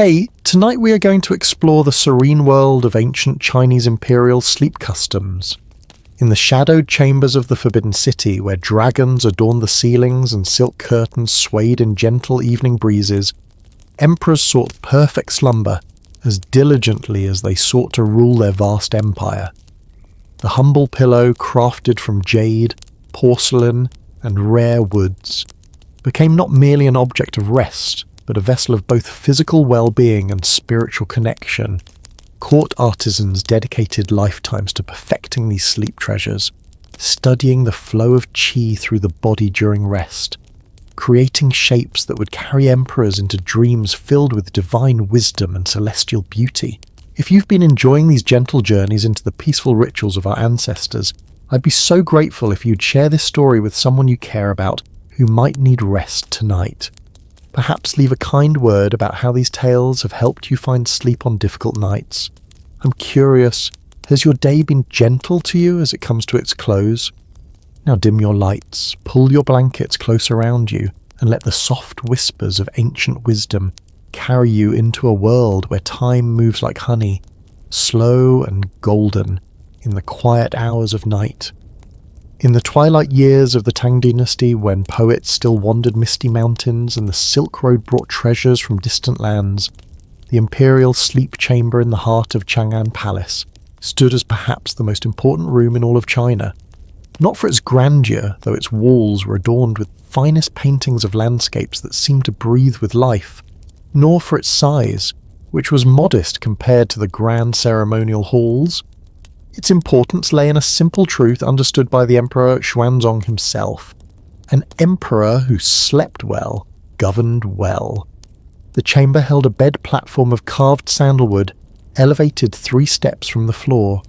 Hey, tonight we are going to explore the serene world of ancient Chinese imperial sleep customs. In the shadowed chambers of the Forbidden City, where dragons adorned the ceilings and silk curtains swayed in gentle evening breezes, emperors sought perfect slumber as diligently as they sought to rule their vast empire. The humble pillow, crafted from jade, porcelain, and rare woods, became not merely an object of rest, but a vessel of both physical well-being and spiritual connection. Court artisans dedicated lifetimes to perfecting these sleep treasures, studying the flow of qi through the body during rest, creating shapes that would carry emperors into dreams filled with divine wisdom and celestial beauty. If you've been enjoying these gentle journeys into the peaceful rituals of our ancestors, I'd be so grateful if you'd share this story with someone you care about who might need rest tonight. Perhaps leave a kind word about how these tales have helped you find sleep on difficult nights. I'm curious, has your day been gentle to you as it comes to its close? Now dim your lights, pull your blankets close around you, and let the soft whispers of ancient wisdom carry you into a world where time moves like honey, slow and golden in the quiet hours of night. In the twilight years of the Tang dynasty, when poets still wandered misty mountains and the Silk Road brought treasures from distant lands, the imperial sleep chamber in the heart of Chang'an Palace stood as perhaps the most important room in all of China. Not for its grandeur, though its walls were adorned with finest paintings of landscapes that seemed to breathe with life, nor for its size, which was modest compared to the grand ceremonial halls. Its importance lay in a simple truth understood by the Emperor Xuanzong himself. An emperor who slept well, governed well. The chamber held a bed platform of carved sandalwood, elevated 3 steps from the floor.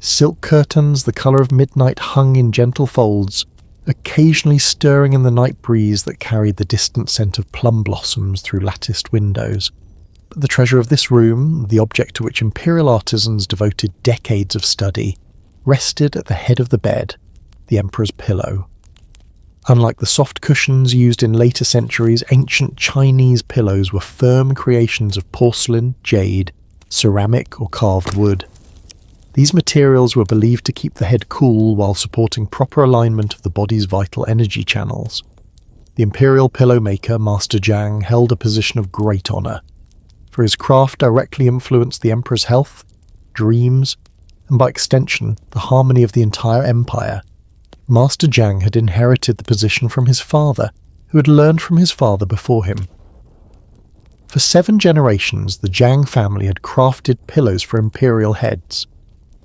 Silk curtains the colour of midnight hung in gentle folds, occasionally stirring in the night breeze that carried the distant scent of plum blossoms through latticed windows. But the treasure of this room, the object to which imperial artisans devoted decades of study, rested at the head of the bed, the emperor's pillow. Unlike the soft cushions used in later centuries, ancient Chinese pillows were firm creations of porcelain, jade, ceramic or carved wood. These materials were believed to keep the head cool while supporting proper alignment of the body's vital energy channels. The imperial pillow maker, Master Zhang, held a position of great honour, for his craft directly influenced the emperor's health, dreams, and by extension, the harmony of the entire empire. Master Zhang had inherited the position from his father, who had learned from his father before him. For 7 generations, the Zhang family had crafted pillows for imperial heads.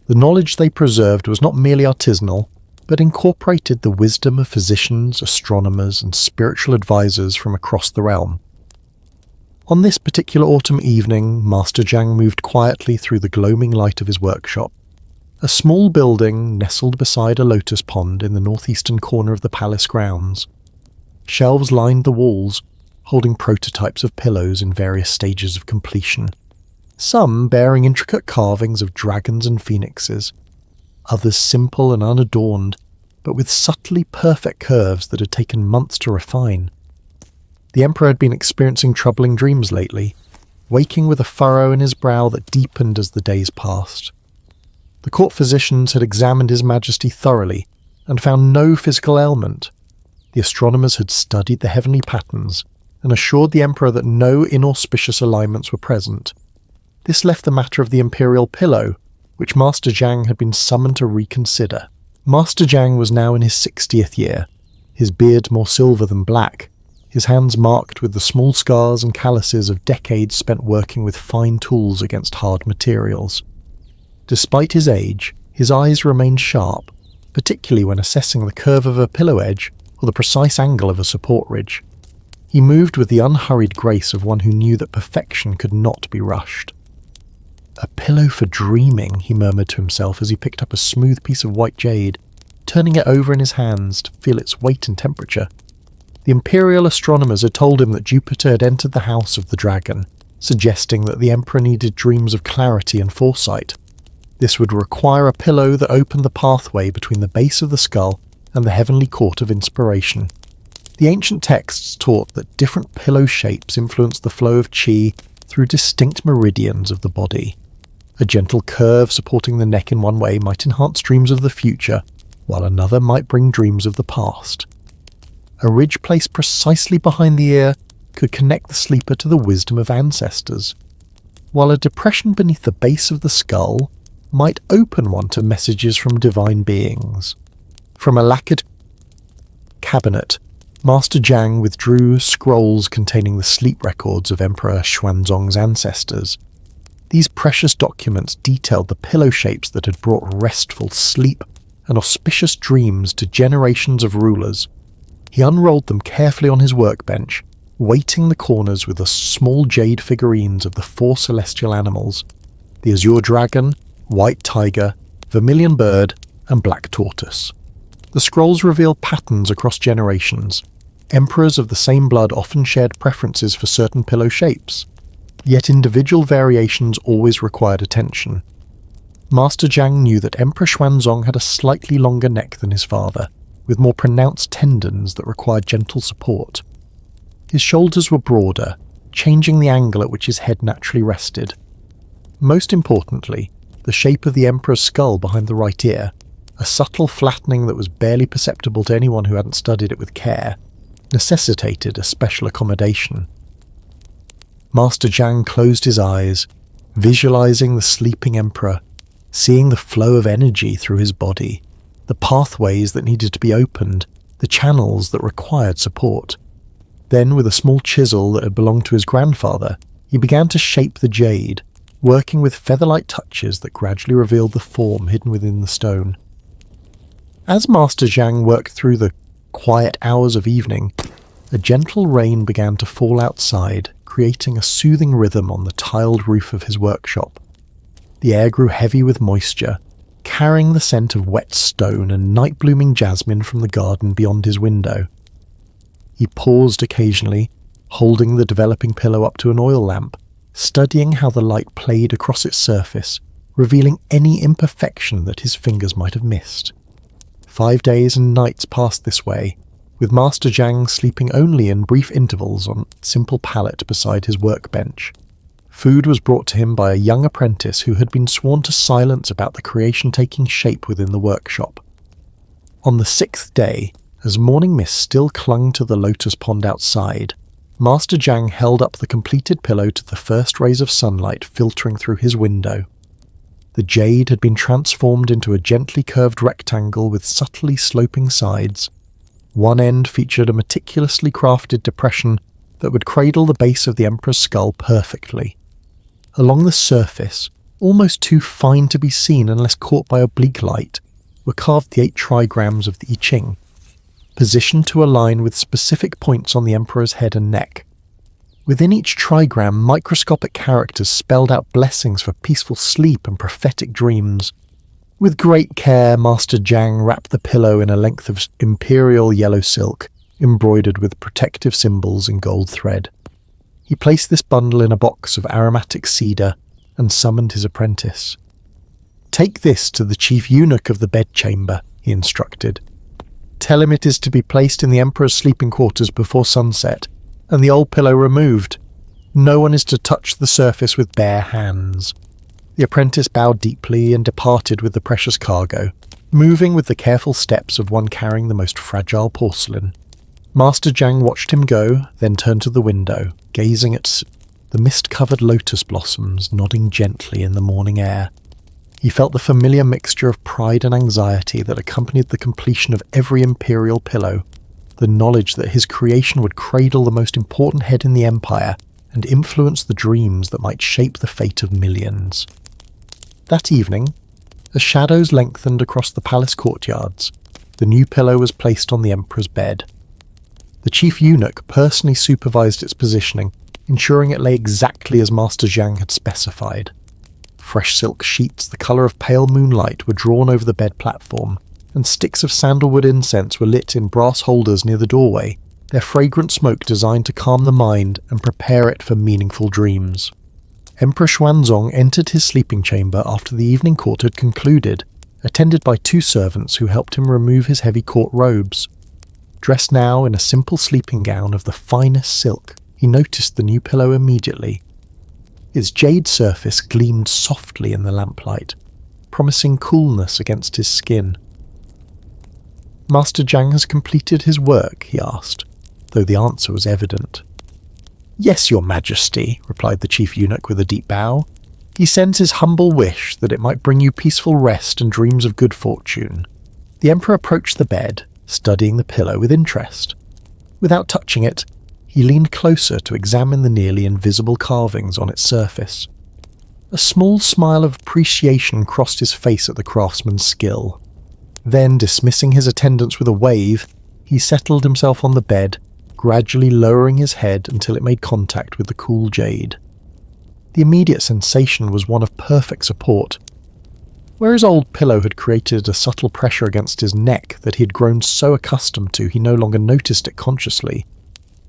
The knowledge they preserved was not merely artisanal, but incorporated the wisdom of physicians, astronomers, and spiritual advisors from across the realm. On this particular autumn evening, Master Zhang moved quietly through the gloaming light of his workshop, a small building nestled beside a lotus pond in the northeastern corner of the palace grounds. Shelves lined the walls, holding prototypes of pillows in various stages of completion, some bearing intricate carvings of dragons and phoenixes, others simple and unadorned, but with subtly perfect curves that had taken months to refine. The emperor had been experiencing troubling dreams lately, waking with a furrow in his brow that deepened as the days passed. The court physicians had examined His Majesty thoroughly and found no physical ailment. The astronomers had studied the heavenly patterns and assured the emperor that no inauspicious alignments were present. This left the matter of the imperial pillow, which Master Zhang had been summoned to reconsider. Master Zhang was now in his 60th year, his beard more silver than black, his hands marked with the small scars and calluses of decades spent working with fine tools against hard materials. Despite his age, his eyes remained sharp, particularly when assessing the curve of a pillow edge or the precise angle of a support ridge. He moved with the unhurried grace of one who knew that perfection could not be rushed. "A pillow for dreaming," he murmured to himself as he picked up a smooth piece of white jade, turning it over in his hands to feel its weight and temperature. The imperial astronomers had told him that Jupiter had entered the house of the dragon, suggesting that the emperor needed dreams of clarity and foresight. This would require a pillow that opened the pathway between the base of the skull and the heavenly court of inspiration. The ancient texts taught that different pillow shapes influenced the flow of qi through distinct meridians of the body. A gentle curve supporting the neck in one way might enhance dreams of the future, while another might bring dreams of the past. A ridge placed precisely behind the ear could connect the sleeper to the wisdom of ancestors, while a depression beneath the base of the skull might open one to messages from divine beings. From a lacquered cabinet, Master Jiang withdrew scrolls containing the sleep records of Emperor Xuanzong's ancestors. These precious documents detailed the pillow shapes that had brought restful sleep and auspicious dreams to generations of rulers. He unrolled them carefully on his workbench, weighting the corners with the small jade figurines of the 4 celestial animals: the azure dragon, white tiger, vermilion bird, and black tortoise. The scrolls revealed patterns across generations. Emperors of the same blood often shared preferences for certain pillow shapes, yet individual variations always required attention. Master Jiang knew that Emperor Xuanzong had a slightly longer neck than his father, with more pronounced tendons that required gentle support. His shoulders were broader, changing the angle at which his head naturally rested. Most importantly, the shape of the Emperor's skull behind the right ear, a subtle flattening that was barely perceptible to anyone who hadn't studied it with care, necessitated a special accommodation. Master Jiang closed his eyes, visualizing the sleeping Emperor, seeing the flow of energy through his body, the pathways that needed to be opened, the channels that required support. Then, with a small chisel that had belonged to his grandfather, he began to shape the jade, working with feather-like touches that gradually revealed the form hidden within the stone. As Master Jiang worked through the quiet hours of evening, a gentle rain began to fall outside, creating a soothing rhythm on the tiled roof of his workshop. The air grew heavy with moisture, carrying the scent of wet stone and night-blooming jasmine from the garden beyond his window. He paused occasionally, holding the developing pillow up to an oil lamp, studying how the light played across its surface, revealing any imperfection that his fingers might have missed. 5 days and nights passed this way, with Master Jiang sleeping only in brief intervals on a simple pallet beside his workbench. Food was brought to him by a young apprentice who had been sworn to silence about the creation taking shape within the workshop. On the 6th day, as morning mist still clung to the lotus pond outside, Master Jiang held up the completed pillow to the first rays of sunlight filtering through his window. The jade had been transformed into a gently curved rectangle with subtly sloping sides. One end featured a meticulously crafted depression that would cradle the base of the Emperor's skull perfectly. Along the surface, almost too fine to be seen unless caught by oblique light, were carved the 8 trigrams of the I Ching, positioned to align with specific points on the Emperor's head and neck. Within each trigram, microscopic characters spelled out blessings for peaceful sleep and prophetic dreams. With great care, Master Jiang wrapped the pillow in a length of imperial yellow silk, embroidered with protective symbols in gold thread. He placed this bundle in a box of aromatic cedar and summoned his apprentice. "Take this to the chief eunuch of the bedchamber," he instructed. "Tell him it is to be placed in the Emperor's sleeping quarters before sunset, and the old pillow removed. No one is to touch the surface with bare hands." The apprentice bowed deeply and departed with the precious cargo, moving with the careful steps of one carrying the most fragile porcelain. Master Jiang watched him go, then turned to the window, gazing at the mist-covered lotus blossoms nodding gently in the morning air. He felt the familiar mixture of pride and anxiety that accompanied the completion of every imperial pillow, the knowledge that his creation would cradle the most important head in the empire and influence the dreams that might shape the fate of millions. That evening, as shadows lengthened across the palace courtyards, the new pillow was placed on the Emperor's bed. The chief eunuch personally supervised its positioning, ensuring it lay exactly as Master Jiang had specified. Fresh silk sheets the colour of pale moonlight were drawn over the bed platform, and sticks of sandalwood incense were lit in brass holders near the doorway, their fragrant smoke designed to calm the mind and prepare it for meaningful dreams. Emperor Xuanzong entered his sleeping chamber after the evening court had concluded, attended by 2 servants who helped him remove his heavy court robes. Dressed now in a simple sleeping gown of the finest silk, he noticed the new pillow immediately. Its jade surface gleamed softly in the lamplight, promising coolness against his skin. "Master Zhang has completed his work?" he asked, though the answer was evident. "Yes, your majesty," replied the chief eunuch with a deep bow. "He sends his humble wish that it might bring you peaceful rest and dreams of good fortune." The emperor approached the bed, studying the pillow with interest. Without touching it, he leaned closer to examine the nearly invisible carvings on its surface. A small smile of appreciation crossed his face at the craftsman's skill. Then, dismissing his attendants with a wave, he settled himself on the bed, gradually lowering his head until it made contact with the cool jade. The immediate sensation was one of perfect support. Where his old pillow had created a subtle pressure against his neck that he had grown so accustomed to he no longer noticed it consciously,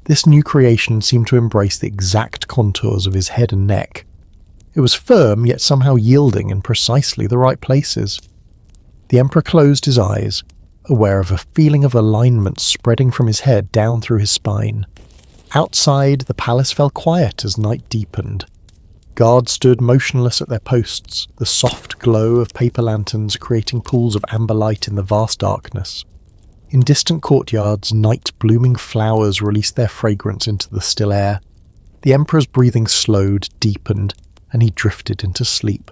this new creation seemed to embrace the exact contours of his head and neck. It was firm, yet somehow yielding in precisely the right places. The emperor closed his eyes, aware of a feeling of alignment spreading from his head down through his spine. Outside, the palace fell quiet as night deepened. Guards stood motionless at their posts, the soft glow of paper lanterns creating pools of amber light in the vast darkness. In distant courtyards, night-blooming flowers released their fragrance into the still air. The emperor's breathing slowed, deepened, and he drifted into sleep.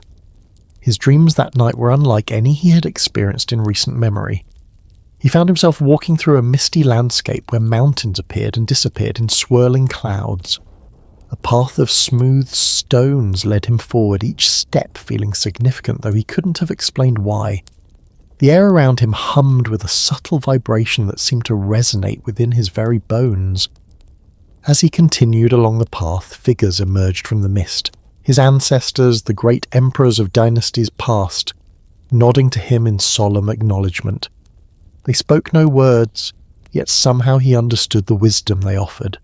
His dreams that night were unlike any he had experienced in recent memory. He found himself walking through a misty landscape where mountains appeared and disappeared in swirling clouds. A path of smooth stones led him forward, each step feeling significant, though he couldn't have explained why. The air around him hummed with a subtle vibration that seemed to resonate within his very bones. As he continued along the path, figures emerged from the mist, his ancestors, the great emperors of dynasties past, nodding to him in solemn acknowledgement. They spoke no words, yet somehow he understood the wisdom they offered.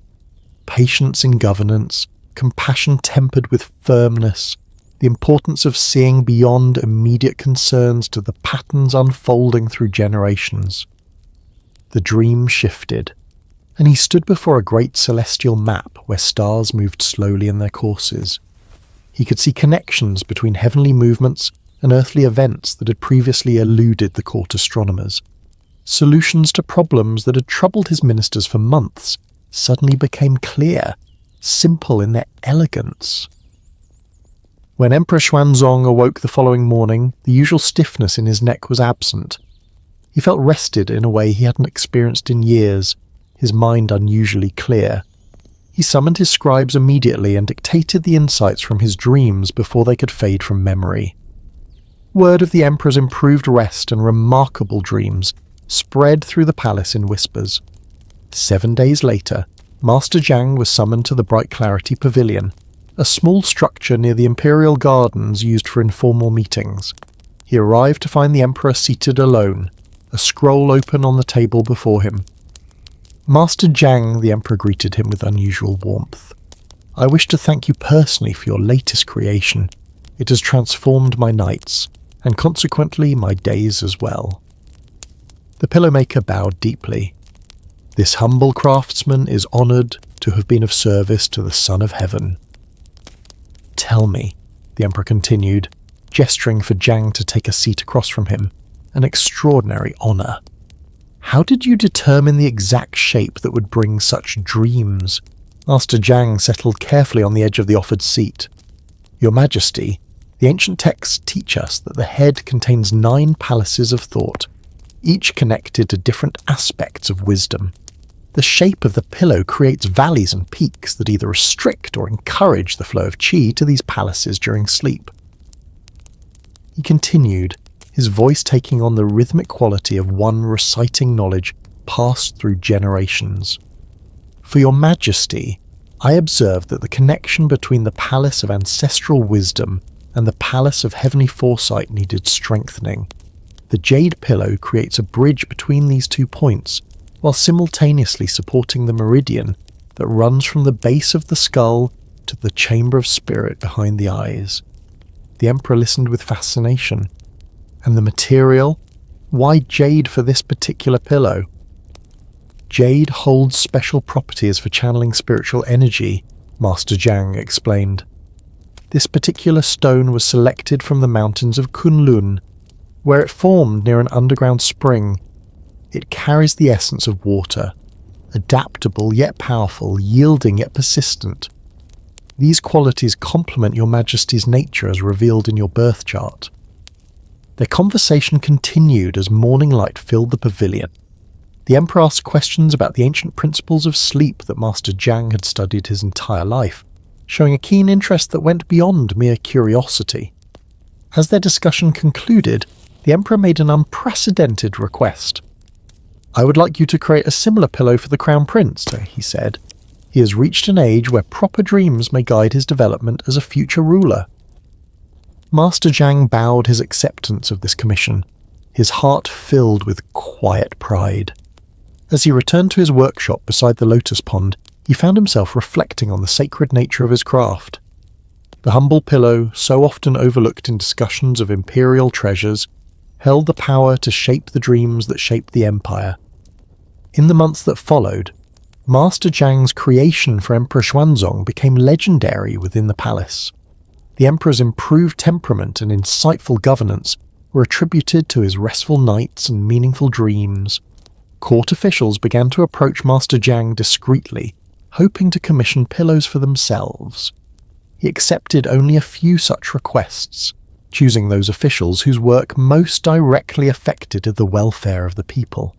Patience in governance, compassion tempered with firmness, the importance of seeing beyond immediate concerns to the patterns unfolding through generations. The dream shifted, and he stood before a great celestial map where stars moved slowly in their courses. He could see connections between heavenly movements and earthly events that had previously eluded the court astronomers. Solutions to problems that had troubled his ministers for months suddenly became clear, simple in their elegance. When Emperor Xuanzong awoke the following morning, the usual stiffness in his neck was absent. He felt rested in a way he hadn't experienced in years, his mind unusually clear. He summoned his scribes immediately and dictated the insights from his dreams before they could fade from memory. Word of the Emperor's improved rest and remarkable dreams spread through the palace in whispers. 7 days later, Master Zhang was summoned to the Bright Clarity Pavilion, a small structure near the imperial gardens used for informal meetings. He arrived to find the Emperor seated alone, a scroll open on the table before him. "Master Zhang," the Emperor greeted him with unusual warmth. "I wish to thank you personally for your latest creation. It has transformed my nights, and consequently my days as well." The pillowmaker bowed deeply. "This humble craftsman is honoured to have been of service to the Son of Heaven." "Tell me," the Emperor continued, gesturing for Zhang to take a seat across from him, an extraordinary honour. "How did you determine the exact shape that would bring such dreams?" Master Zhang settled carefully on the edge of the offered seat. "Your Majesty, the ancient texts teach us that the head contains 9 palaces of thought, each connected to different aspects of wisdom. The shape of the pillow creates valleys and peaks that either restrict or encourage the flow of qi to these palaces during sleep." He continued, his voice taking on the rhythmic quality of one reciting knowledge passed through generations. "For your Majesty, I observed that the connection between the palace of ancestral wisdom and the palace of heavenly foresight needed strengthening. The jade pillow creates a bridge between these 2 points, while simultaneously supporting the meridian that runs from the base of the skull to the chamber of spirit behind the eyes." The Emperor listened with fascination. "And the material? Why jade for this particular pillow?" "Jade holds special properties for channeling spiritual energy," Master Zhang explained. This particular stone was selected from the mountains of Kunlun, where it formed near an underground spring. It carries the essence of water, adaptable yet powerful, yielding yet persistent. These qualities complement your Majesty's nature as revealed in your birth chart. Their conversation continued as morning light filled the pavilion. The Emperor asked questions about the ancient principles of sleep that Master Jiang had studied his entire life, showing a keen interest that went beyond mere curiosity. As their discussion concluded, the Emperor made an unprecedented request. "I would like you to create a similar pillow for the Crown Prince," he said. "He has reached an age where proper dreams may guide his development as a future ruler." Master Jiang bowed his acceptance of this commission, his heart filled with quiet pride. As he returned to his workshop beside the lotus pond, he found himself reflecting on the sacred nature of his craft. The humble pillow, so often overlooked in discussions of imperial treasures, held the power to shape the dreams that shaped the empire. In the months that followed, Master Jiang's creation for Emperor Xuanzong became legendary within the palace. The Emperor's improved temperament and insightful governance were attributed to his restful nights and meaningful dreams. Court officials began to approach Master Jiang discreetly, hoping to commission pillows for themselves. He accepted only a few such requests, choosing those officials whose work most directly affected the welfare of the people.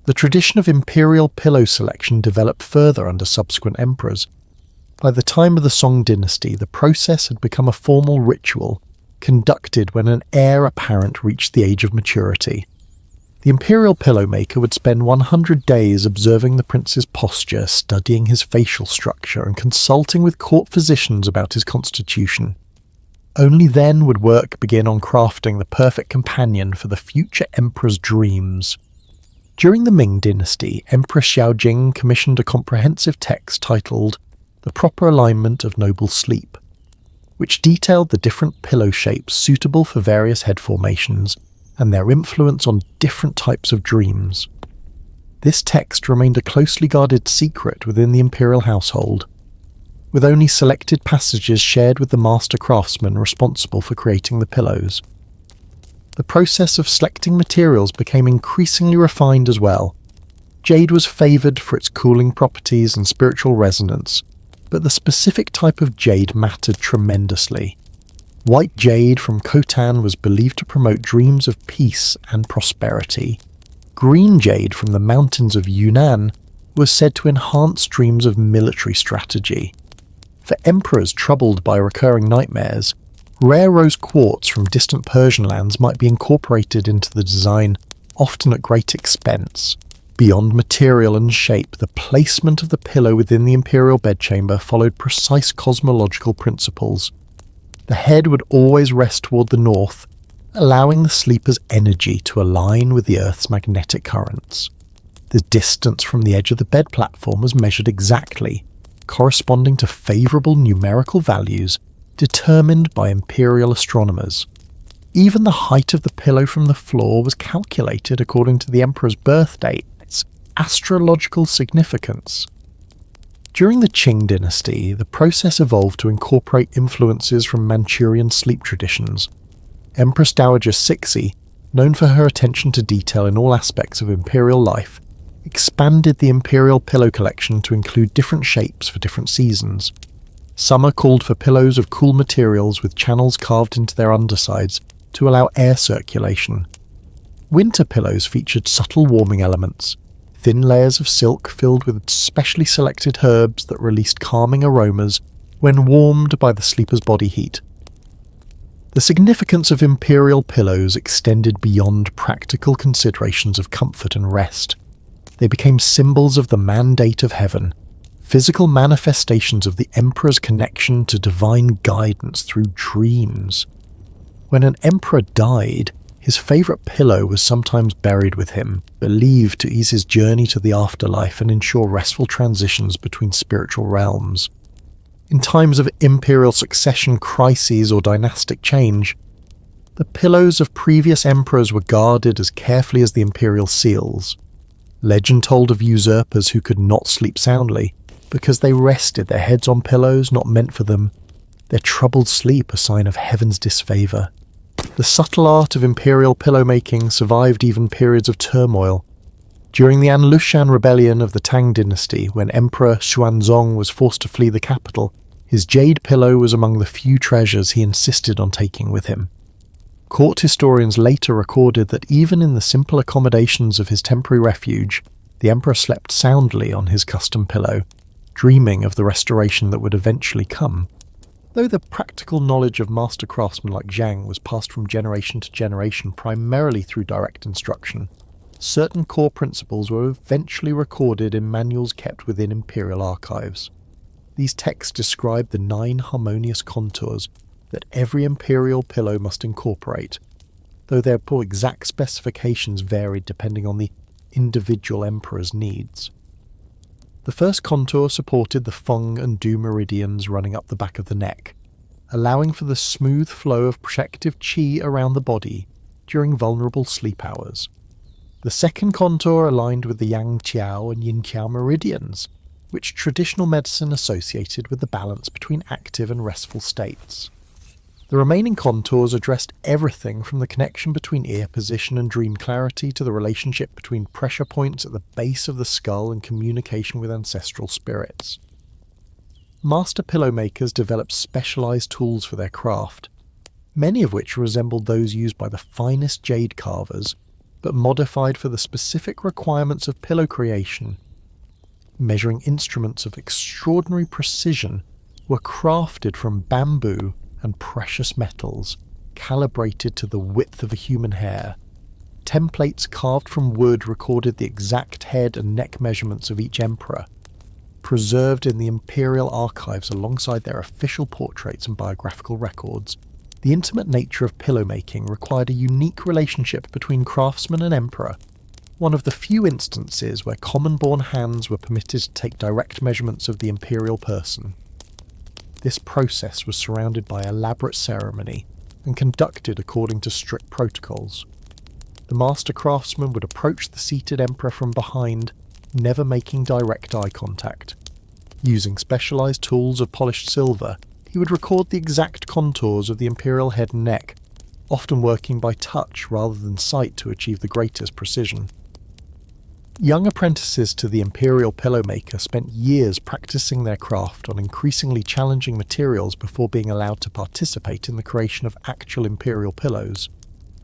The tradition of imperial pillow selection developed further under subsequent emperors. By the time of the Song dynasty, the process had become a formal ritual, conducted when an heir apparent reached the age of maturity. The imperial pillow maker would spend 100 days observing the prince's posture, studying his facial structure, and consulting with court physicians about his constitution. Only then would work begin on crafting the perfect companion for the future emperor's dreams. During the Ming dynasty, Emperor Xiaojing commissioned a comprehensive text titled The Proper Alignment of Noble Sleep, which detailed the different pillow shapes suitable for various head formations and their influence on different types of dreams. This text remained a closely guarded secret within the imperial household, with only selected passages shared with the master craftsman responsible for creating the pillows. The process of selecting materials became increasingly refined as well. Jade was favoured for its cooling properties and spiritual resonance, but the specific type of jade mattered tremendously. White jade from Khotan was believed to promote dreams of peace and prosperity. Green jade from the mountains of Yunnan was said to enhance dreams of military strategy. For emperors troubled by recurring nightmares, rare rose quartz from distant Persian lands might be incorporated into the design, often at great expense. Beyond material and shape, the placement of the pillow within the imperial bedchamber followed precise cosmological principles. The head would always rest toward the north, allowing the sleeper's energy to align with the Earth's magnetic currents. The distance from the edge of the bed platform was measured exactly, corresponding to favourable numerical values determined by imperial astronomers. Even the height of the pillow from the floor was calculated according to the emperor's birth date and its astrological significance. During the Qing dynasty, the process evolved to incorporate influences from Manchurian sleep traditions. Empress Dowager Cixi, known for her attention to detail in all aspects of imperial life, expanded the imperial pillow collection to include different shapes for different seasons. Summer called for pillows of cool materials with channels carved into their undersides to allow air circulation. Winter pillows featured subtle warming elements, thin layers of silk filled with specially selected herbs that released calming aromas when warmed by the sleeper's body heat. The significance of imperial pillows extended beyond practical considerations of comfort and rest. They became symbols of the mandate of heaven, physical manifestations of the emperor's connection to divine guidance through dreams. When an emperor died, his favourite pillow was sometimes buried with him, believed to ease his journey to the afterlife and ensure restful transitions between spiritual realms. In times of imperial succession crises or dynastic change, the pillows of previous emperors were guarded as carefully as the imperial seals. Legend told of usurpers who could not sleep soundly because they rested their heads on pillows not meant for them, their troubled sleep a sign of heaven's disfavour. The subtle art of imperial pillow-making survived even periods of turmoil. During the Anlushan rebellion of the Tang dynasty, when Emperor Xuanzong was forced to flee the capital, his jade pillow was among the few treasures he insisted on taking with him. Court historians later recorded that even in the simple accommodations of his temporary refuge, the emperor slept soundly on his custom pillow, dreaming of the restoration that would eventually come. Though the practical knowledge of master craftsmen like Zhang was passed from generation to generation primarily through direct instruction, certain core principles were eventually recorded in manuals kept within imperial archives. These texts describe the 9 harmonious contours that every imperial pillow must incorporate, though their exact specifications varied depending on the individual emperor's needs. The first contour supported the Feng and Du meridians running up the back of the neck, allowing for the smooth flow of protective qi around the body during vulnerable sleep hours. The second contour aligned with the Yang Qiao and Yin Qiao meridians, which traditional medicine associated with the balance between active and restful states. The remaining contours addressed everything from the connection between ear position and dream clarity to the relationship between pressure points at the base of the skull and communication with ancestral spirits. Master pillow makers developed specialized tools for their craft, many of which resembled those used by the finest jade carvers, but modified for the specific requirements of pillow creation. Measuring instruments of extraordinary precision were crafted from bamboo and precious metals, calibrated to the width of a human hair. Templates carved from wood recorded the exact head and neck measurements of each emperor, preserved in the imperial archives alongside their official portraits and biographical records. The intimate nature of pillow making required a unique relationship between craftsman and emperor, one of the few instances where common-born hands were permitted to take direct measurements of the imperial person. This process was surrounded by elaborate ceremony and conducted according to strict protocols. The master craftsman would approach the seated emperor from behind, never making direct eye contact. Using specialized tools of polished silver, he would record the exact contours of the imperial head and neck, often working by touch rather than sight to achieve the greatest precision. Young apprentices to the imperial pillow maker spent years practicing their craft on increasingly challenging materials before being allowed to participate in the creation of actual imperial pillows.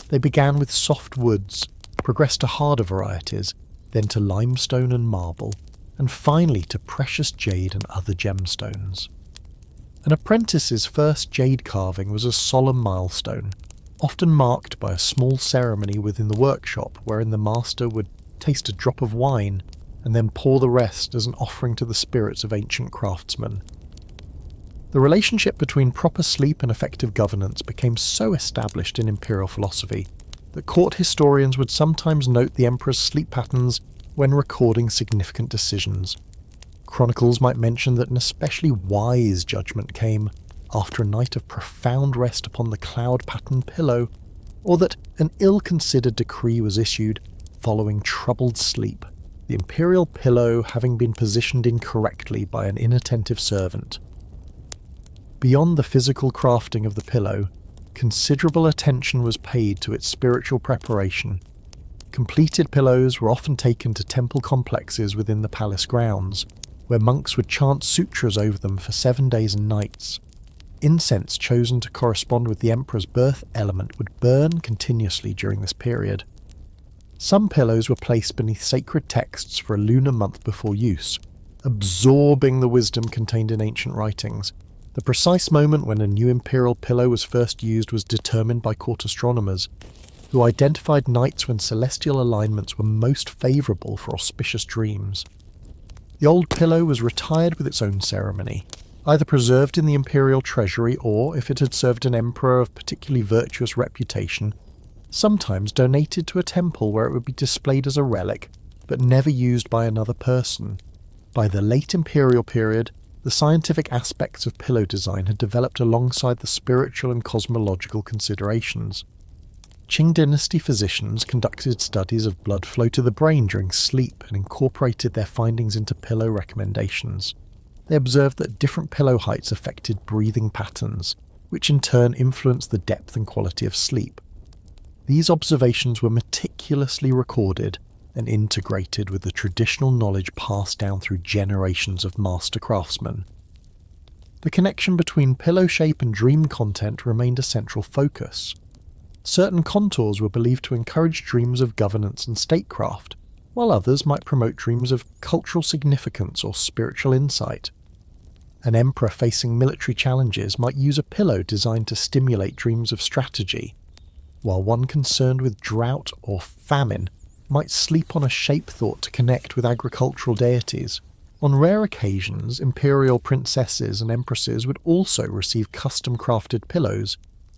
They began with soft woods, progressed to harder varieties, then to limestone and marble, and finally to precious jade and other gemstones. An apprentice's first jade carving was a solemn milestone, often marked by a small ceremony within the workshop wherein the master would taste a drop of wine and then pour the rest as an offering to the spirits of ancient craftsmen. The relationship between proper sleep and effective governance became so established in imperial philosophy that court historians would sometimes note the emperor's sleep patterns when recording significant decisions. Chronicles might mention that an especially wise judgment came after a night of profound rest upon the cloud-patterned pillow, or that an ill-considered decree was issued following troubled sleep, the imperial pillow having been positioned incorrectly by an inattentive servant. Beyond the physical crafting of the pillow, considerable attention was paid to its spiritual preparation. Completed pillows were often taken to temple complexes within the palace grounds, where monks would chant sutras over them for 7 days and nights. Incense chosen to correspond with the emperor's birth element would burn continuously during this period. Some pillows were placed beneath sacred texts for a lunar month before use, absorbing the wisdom contained in ancient writings. The precise moment when a new imperial pillow was first used was determined by court astronomers, who identified nights when celestial alignments were most favourable for auspicious dreams. The old pillow was retired with its own ceremony, either preserved in the imperial treasury or, if it had served an emperor of particularly virtuous reputation, sometimes donated to a temple where it would be displayed as a relic, but never used by another person. By the late imperial period, the scientific aspects of pillow design had developed alongside the spiritual and cosmological considerations. Qing dynasty physicians conducted studies of blood flow to the brain during sleep and incorporated their findings into pillow recommendations. They observed that different pillow heights affected breathing patterns, which in turn influenced the depth and quality of sleep. These observations were meticulously recorded and integrated with the traditional knowledge passed down through generations of master craftsmen. The connection between pillow shape and dream content remained a central focus. Certain contours were believed to encourage dreams of governance and statecraft, while others might promote dreams of cultural significance or spiritual insight. An emperor facing military challenges might use a pillow designed to stimulate dreams of strategy, while one concerned with drought or famine might sleep on a shape thought to connect with agricultural deities. On rare occasions, imperial princesses and empresses would also receive custom-crafted pillows,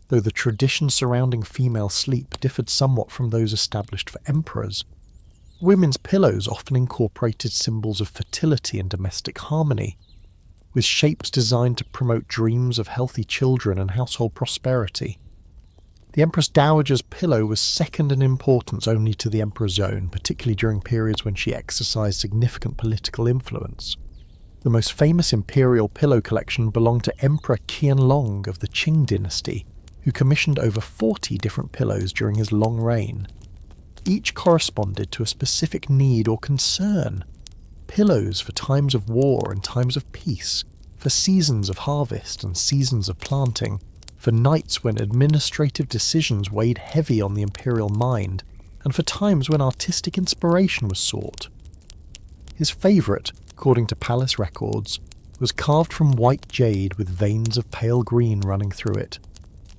though the traditions surrounding female sleep differed somewhat from those established for emperors. Women's pillows often incorporated symbols of fertility and domestic harmony, with shapes designed to promote dreams of healthy children and household prosperity. The Empress Dowager's pillow was second in importance only to the Emperor's own, particularly during periods when she exercised significant political influence. The most famous imperial pillow collection belonged to Emperor Qianlong of the Qing dynasty, who commissioned over 40 different pillows during his long reign. Each corresponded to a specific need or concern. Pillows for times of war and times of peace, for seasons of harvest and seasons of planting, for nights when administrative decisions weighed heavy on the imperial mind, and for times when artistic inspiration was sought. His favourite, according to palace records, was carved from white jade with veins of pale green running through it,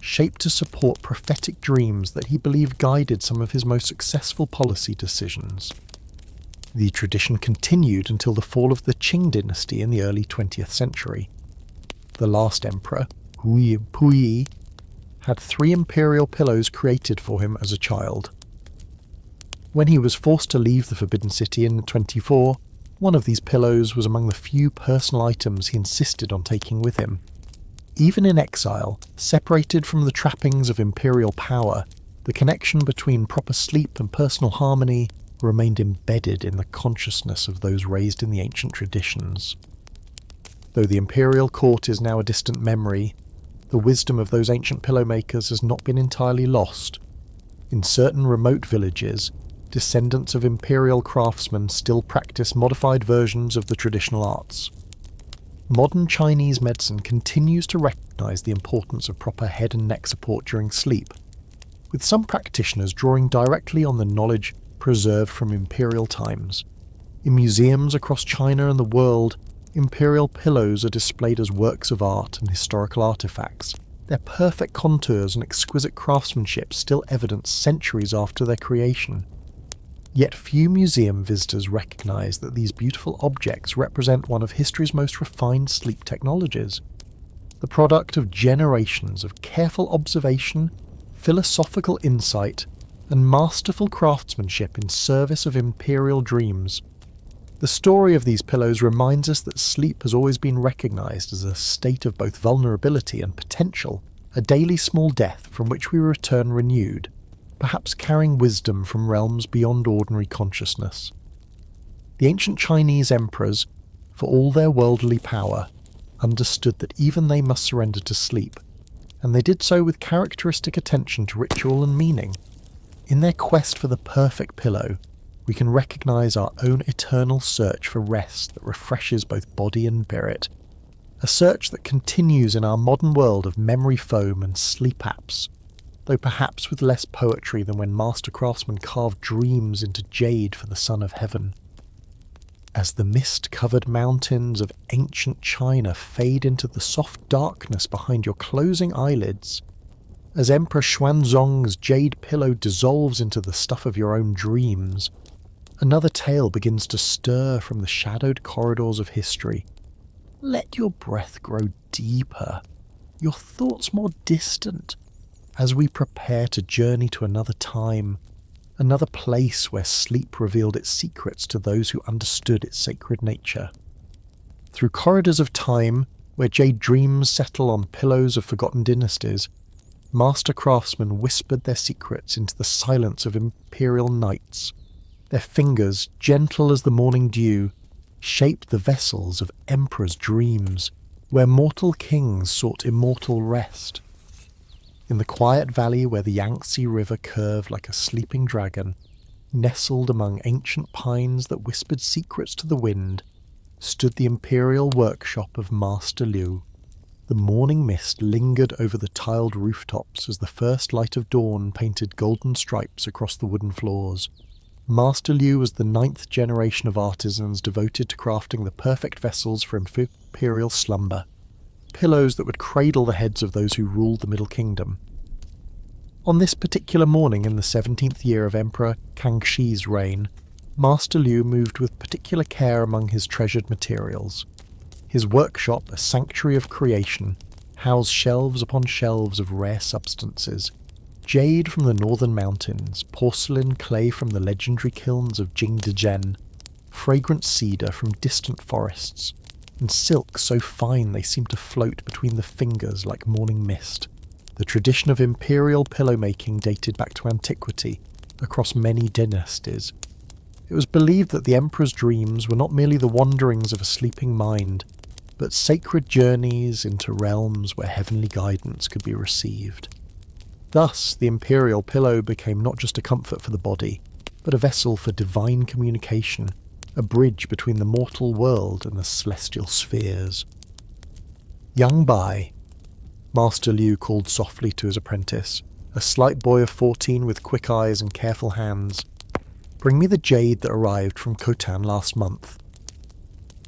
shaped to support prophetic dreams that he believed guided some of his most successful policy decisions. The tradition continued until the fall of the Qing dynasty in the early 20th century. The last emperor, Puyi, had 3 imperial pillows created for him as a child. When he was forced to leave the Forbidden City in 24, one of these pillows was among the few personal items he insisted on taking with him. Even in exile, separated from the trappings of imperial power, the connection between proper sleep and personal harmony remained embedded in the consciousness of those raised in the ancient traditions. Though the imperial court is now a distant memory, the wisdom of those ancient pillow makers has not been entirely lost. In certain remote villages, descendants of imperial craftsmen still practice modified versions of the traditional arts. Modern Chinese medicine continues to recognize the importance of proper head and neck support during sleep, with some practitioners drawing directly on the knowledge preserved from imperial times. In museums across China and the world, imperial pillows are displayed as works of art and historical artifacts, their perfect contours and exquisite craftsmanship still evident centuries after their creation. Yet few museum visitors recognize that these beautiful objects represent one of history's most refined sleep technologies, the product of generations of careful observation, philosophical insight, and masterful craftsmanship in service of imperial dreams. The story of these pillows reminds us that sleep has always been recognized as a state of both vulnerability and potential, a daily small death from which we return renewed, perhaps carrying wisdom from realms beyond ordinary consciousness. The ancient Chinese emperors, for all their worldly power, understood that even they must surrender to sleep, and they did so with characteristic attention to ritual and meaning. In their quest for the perfect pillow, we can recognize our own eternal search for rest that refreshes both body and spirit, a search that continues in our modern world of memory foam and sleep apps, though perhaps with less poetry than when master craftsmen carved dreams into jade for the Son of Heaven. As the mist-covered mountains of ancient China fade into the soft darkness behind your closing eyelids, as Emperor Xuanzong's jade pillow dissolves into the stuff of your own dreams, another tale begins to stir from the shadowed corridors of history. Let your breath grow deeper, your thoughts more distant, as we prepare to journey to another time, another place where sleep revealed its secrets to those who understood its sacred nature. Through corridors of time, where jade dreams settle on pillows of forgotten dynasties, master craftsmen whispered their secrets into the silence of imperial nights. Their fingers, gentle as the morning dew, shaped the vessels of emperors' dreams, where mortal kings sought immortal rest. In the quiet valley where the Yangtze River curved like a sleeping dragon, nestled among ancient pines that whispered secrets to the wind, stood the imperial workshop of Master Liu. The morning mist lingered over the tiled rooftops as the first light of dawn painted golden stripes across the wooden floors. Master Liu was the 9th generation of artisans devoted to crafting the perfect vessels for imperial slumber, pillows that would cradle the heads of those who ruled the Middle Kingdom. On this particular morning in the 17th year of Emperor Kangxi's reign, Master Liu moved with particular care among his treasured materials. His workshop, a sanctuary of creation, housed shelves upon shelves of rare substances. Jade from the northern mountains, porcelain clay from the legendary kilns of Jingdezhen, fragrant cedar from distant forests, and silk so fine they seemed to float between the fingers like morning mist. The tradition of imperial pillow-making dated back to antiquity, across many dynasties. It was believed that the emperor's dreams were not merely the wanderings of a sleeping mind, but sacred journeys into realms where heavenly guidance could be received. Thus, the imperial pillow became not just a comfort for the body, but a vessel for divine communication, a bridge between the mortal world and the celestial spheres. Young Bai, Master Liu called softly to his apprentice, a slight boy of 14 with quick eyes and careful hands, "Bring me the jade that arrived from Khotan last month."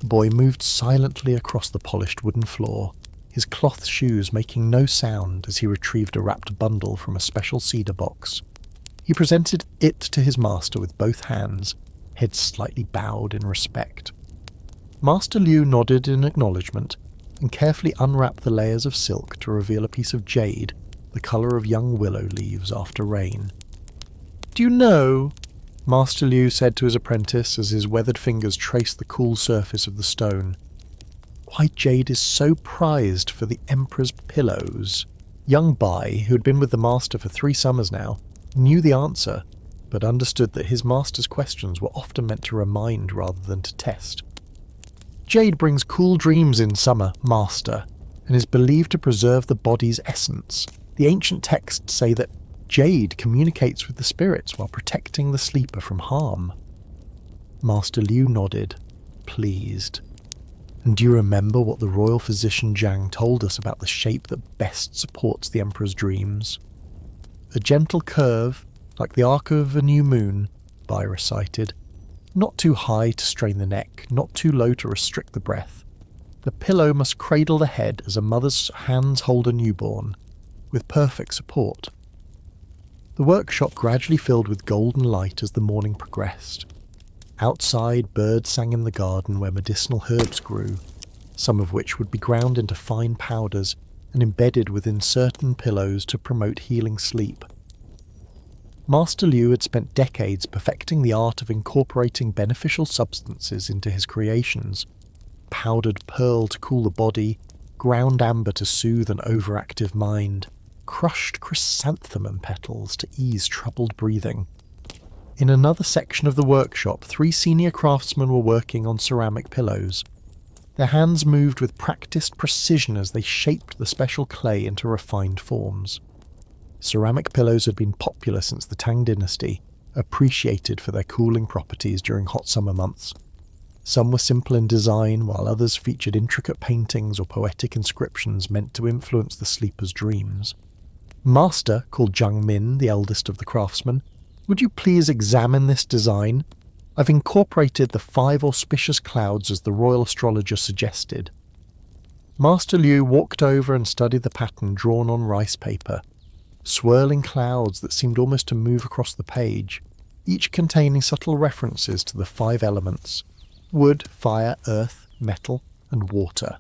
The boy moved silently across the polished wooden floor, his cloth shoes making no sound as he retrieved a wrapped bundle from a special cedar box. He presented it to his master with both hands, head slightly bowed in respect. Master Liu nodded in acknowledgement and carefully unwrapped the layers of silk to reveal a piece of jade, the colour of young willow leaves after rain. "Do you know," Master Liu said to his apprentice as his weathered fingers traced the cool surface of the stone, "why jade is so prized for the Emperor's pillows?" Young Bai, who had been with the master for 3 summers now, knew the answer, but understood that his master's questions were often meant to remind rather than to test. "Jade brings cool dreams in summer, master, and is believed to preserve the body's essence. The ancient texts say that jade communicates with the spirits while protecting the sleeper from harm." Master Liu nodded, pleased. "And do you remember what the royal physician Zhang told us about the shape that best supports the Emperor's dreams? A gentle curve, like the arc of a new moon," Bai recited. "Not too high to strain the neck, not too low to restrict the breath. The pillow must cradle the head as a mother's hands hold a newborn, with perfect support." The workshop gradually filled with golden light as the morning progressed. Outside, birds sang in the garden where medicinal herbs grew, some of which would be ground into fine powders and embedded within certain pillows to promote healing sleep. Master Liu had spent decades perfecting the art of incorporating beneficial substances into his creations. Powdered pearl to cool the body, ground amber to soothe an overactive mind, crushed chrysanthemum petals to ease troubled breathing. In another section of the workshop, 3 senior craftsmen were working on ceramic pillows. Their hands moved with practiced precision as they shaped the special clay into refined forms. Ceramic pillows had been popular since the Tang dynasty, appreciated for their cooling properties during hot summer months. Some were simple in design, while others featured intricate paintings or poetic inscriptions meant to influence the sleeper's dreams. "Master," called Zhang Min, the eldest of the craftsmen, "would you please examine this design? I've incorporated the 5 auspicious clouds as the royal astrologer suggested." Master Liu walked over and studied the pattern drawn on rice paper. Swirling clouds that seemed almost to move across the page, each containing subtle references to the 5 elements: wood, fire, earth, metal, and water.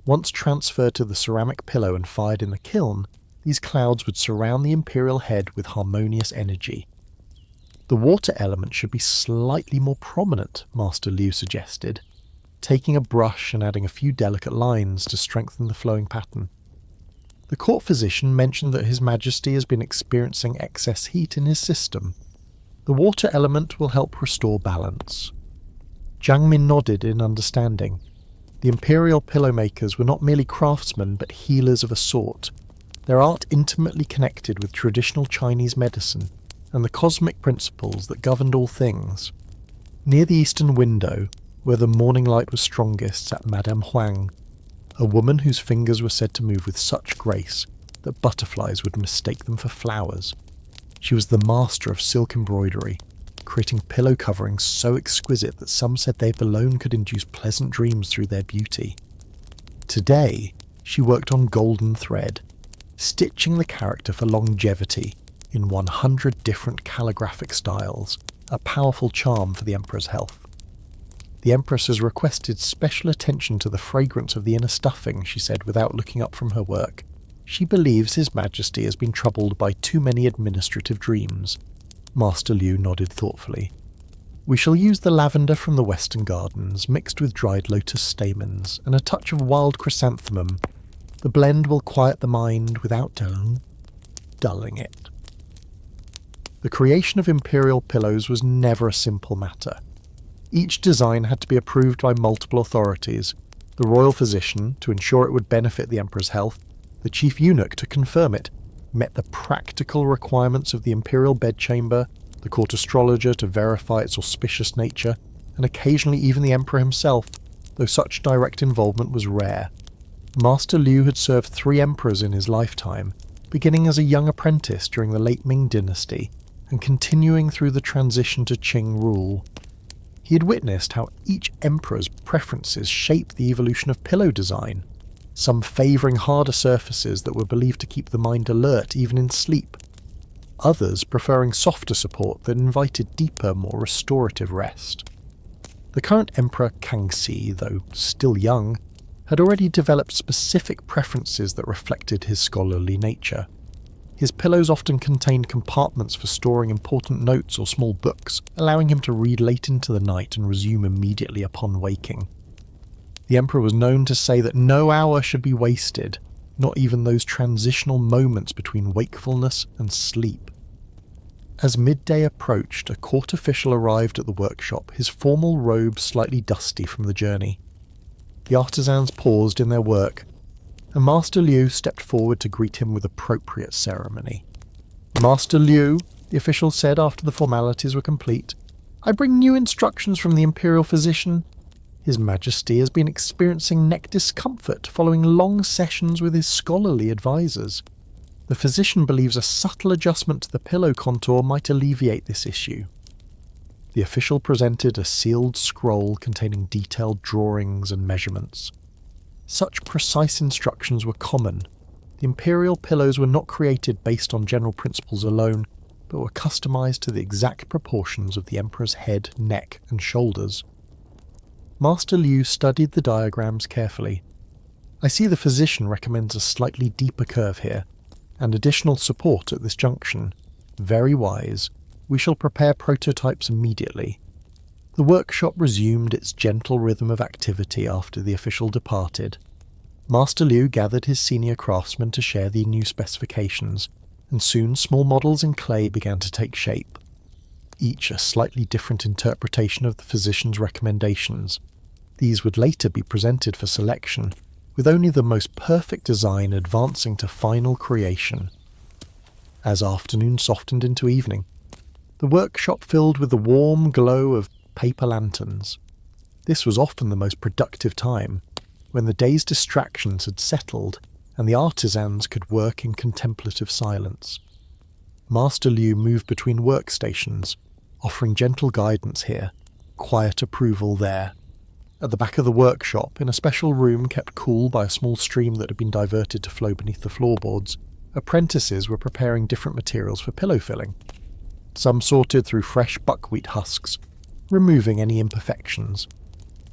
Once transferred to the ceramic pillow and fired in the kiln, these clouds would surround the imperial head with harmonious energy. The water element should be slightly more prominent, Master Liu suggested, taking a brush and adding a few delicate lines to strengthen the flowing pattern. The court physician mentioned that His Majesty has been experiencing excess heat in his system. The water element will help restore balance. Jiang Min nodded in understanding. The imperial pillow makers were not merely craftsmen but healers of a sort, their art intimately connected with traditional Chinese medicine and the cosmic principles that governed all things. Near the eastern window, where the morning light was strongest, sat Madame Huang, a woman whose fingers were said to move with such grace that butterflies would mistake them for flowers. She was the master of silk embroidery, creating pillow coverings so exquisite that some said they alone could induce pleasant dreams through their beauty. Today, she worked on golden thread, stitching the character for longevity in 100 different calligraphic styles, a powerful charm for the Emperor's health. The Empress has requested special attention to the fragrance of the inner stuffing, she said without looking up from her work. She believes His Majesty has been troubled by too many administrative dreams. Master Liu nodded thoughtfully. We shall use the lavender from the western gardens, mixed with dried lotus stamens, and a touch of wild chrysanthemum. The blend will quiet the mind without dulling it. The creation of imperial pillows was never a simple matter. Each design had to be approved by multiple authorities: the royal physician, to ensure it would benefit the emperor's health; the chief eunuch, to confirm it met the practical requirements of the imperial bedchamber; the court astrologer, to verify its auspicious nature; and occasionally even the emperor himself, though such direct involvement was rare. Master Liu had served 3 emperors in his lifetime, beginning as a young apprentice during the late Ming dynasty, and continuing through the transition to Qing rule. He had witnessed how each emperor's preferences shaped the evolution of pillow design, some favouring harder surfaces that were believed to keep the mind alert even in sleep, others preferring softer support that invited deeper, more restorative rest. The current emperor Kangxi, though still young, had already developed specific preferences that reflected his scholarly nature. His pillows often contained compartments for storing important notes or small books, allowing him to read late into the night and resume immediately upon waking. The emperor was known to say that no hour should be wasted, not even those transitional moments between wakefulness and sleep. As midday approached, a court official arrived at the workshop, his formal robe slightly dusty from the journey. The artisans paused in their work, and Master Liu stepped forward to greet him with appropriate ceremony. "Master Liu," the official said after the formalities were complete, "I bring new instructions from the imperial physician. His Majesty has been experiencing neck discomfort following long sessions with his scholarly advisors. The physician believes a subtle adjustment to the pillow contour might alleviate this issue." The official presented a sealed scroll containing detailed drawings and measurements. Such precise instructions were common. The imperial pillows were not created based on general principles alone, but were customized to the exact proportions of the emperor's head, neck, and shoulders. Master Liu studied the diagrams carefully. "I see the physician recommends a slightly deeper curve here, and additional support at this junction. Very wise. We shall prepare prototypes immediately." The workshop resumed its gentle rhythm of activity after the official departed. Master Liu gathered his senior craftsmen to share the new specifications, and soon small models in clay began to take shape, each a slightly different interpretation of the physician's recommendations. These would later be presented for selection, with only the most perfect design advancing to final creation. As afternoon softened into evening, the workshop filled with the warm glow of paper lanterns. This was often the most productive time, when the day's distractions had settled and the artisans could work in contemplative silence. Master Liu moved between workstations, offering gentle guidance here, quiet approval there. At the back of the workshop, in a special room kept cool by a small stream that had been diverted to flow beneath the floorboards, apprentices were preparing different materials for pillow filling. Some sorted through fresh buckwheat husks, removing any imperfections.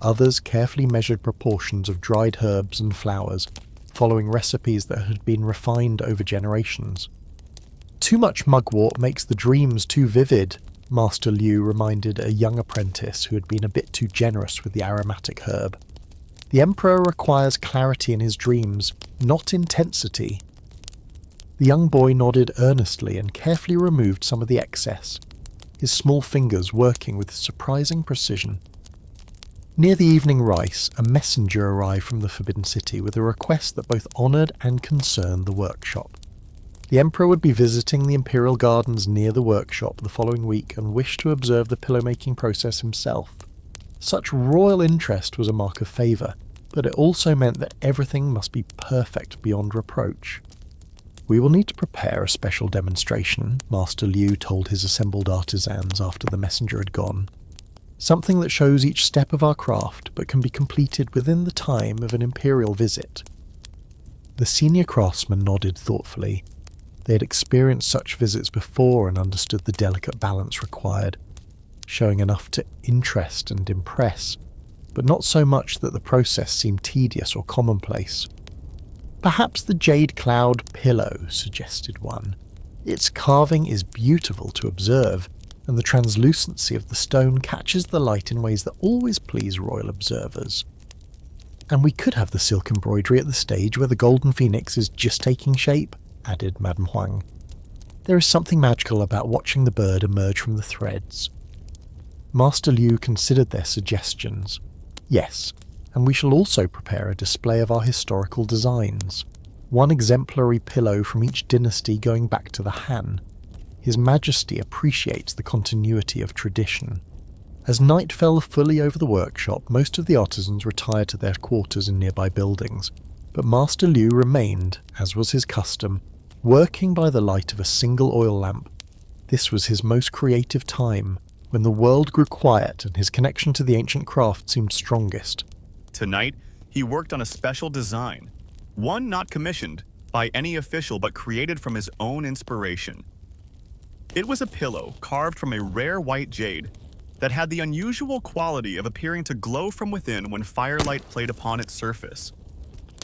Others carefully measured proportions of dried herbs and flowers, following recipes that had been refined over generations. "Too much mugwort makes the dreams too vivid," Master Liu reminded a young apprentice who had been a bit too generous with the aromatic herb. "The Emperor requires clarity in his dreams, not intensity." The young boy nodded earnestly and carefully removed some of the excess, his small fingers working with surprising precision. Near the evening rice, a messenger arrived from the Forbidden City with a request that both honoured and concerned the workshop. The Emperor would be visiting the Imperial Gardens near the workshop the following week and wished to observe the pillow-making process himself. Such royal interest was a mark of favour, but it also meant that everything must be perfect beyond reproach. "We will need to prepare a special demonstration," Master Liu told his assembled artisans after the messenger had gone. "Something that shows each step of our craft, but can be completed within the time of an imperial visit." The senior craftsman nodded thoughtfully. They had experienced such visits before and understood the delicate balance required, showing enough to interest and impress, but not so much that the process seemed tedious or commonplace. "Perhaps the jade cloud pillow," suggested one. "Its carving is beautiful to observe, and the translucency of the stone catches the light in ways that always please royal observers." "And we could have the silk embroidery at the stage where the golden phoenix is just taking shape," added Madame Huang. "There is something magical about watching the bird emerge from the threads." Master Liu considered their suggestions. "Yes, and we shall also prepare a display of our historical designs. One exemplary pillow from each dynasty going back to the Han. His Majesty appreciates the continuity of tradition." As night fell fully over the workshop, most of the artisans retired to their quarters in nearby buildings, but Master Liu remained, as was his custom, working by the light of a single oil lamp. This was his most creative time, when the world grew quiet and his connection to the ancient craft seemed strongest. Tonight, he worked on a special design, one not commissioned by any official but created from his own inspiration. It was a pillow carved from a rare white jade that had the unusual quality of appearing to glow from within when firelight played upon its surface.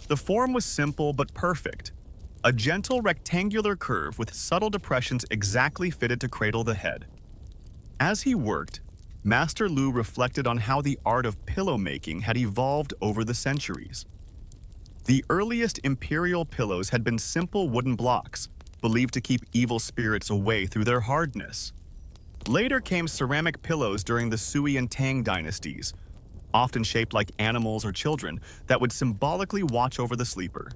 The form was simple but perfect, a gentle rectangular curve with subtle depressions exactly fitted to cradle the head. As he worked, Master Liu reflected on how the art of pillow making had evolved over the centuries. The earliest imperial pillows had been simple wooden blocks, believed to keep evil spirits away through their hardness. Later came ceramic pillows during the Sui and Tang dynasties, often shaped like animals or children that would symbolically watch over the sleeper.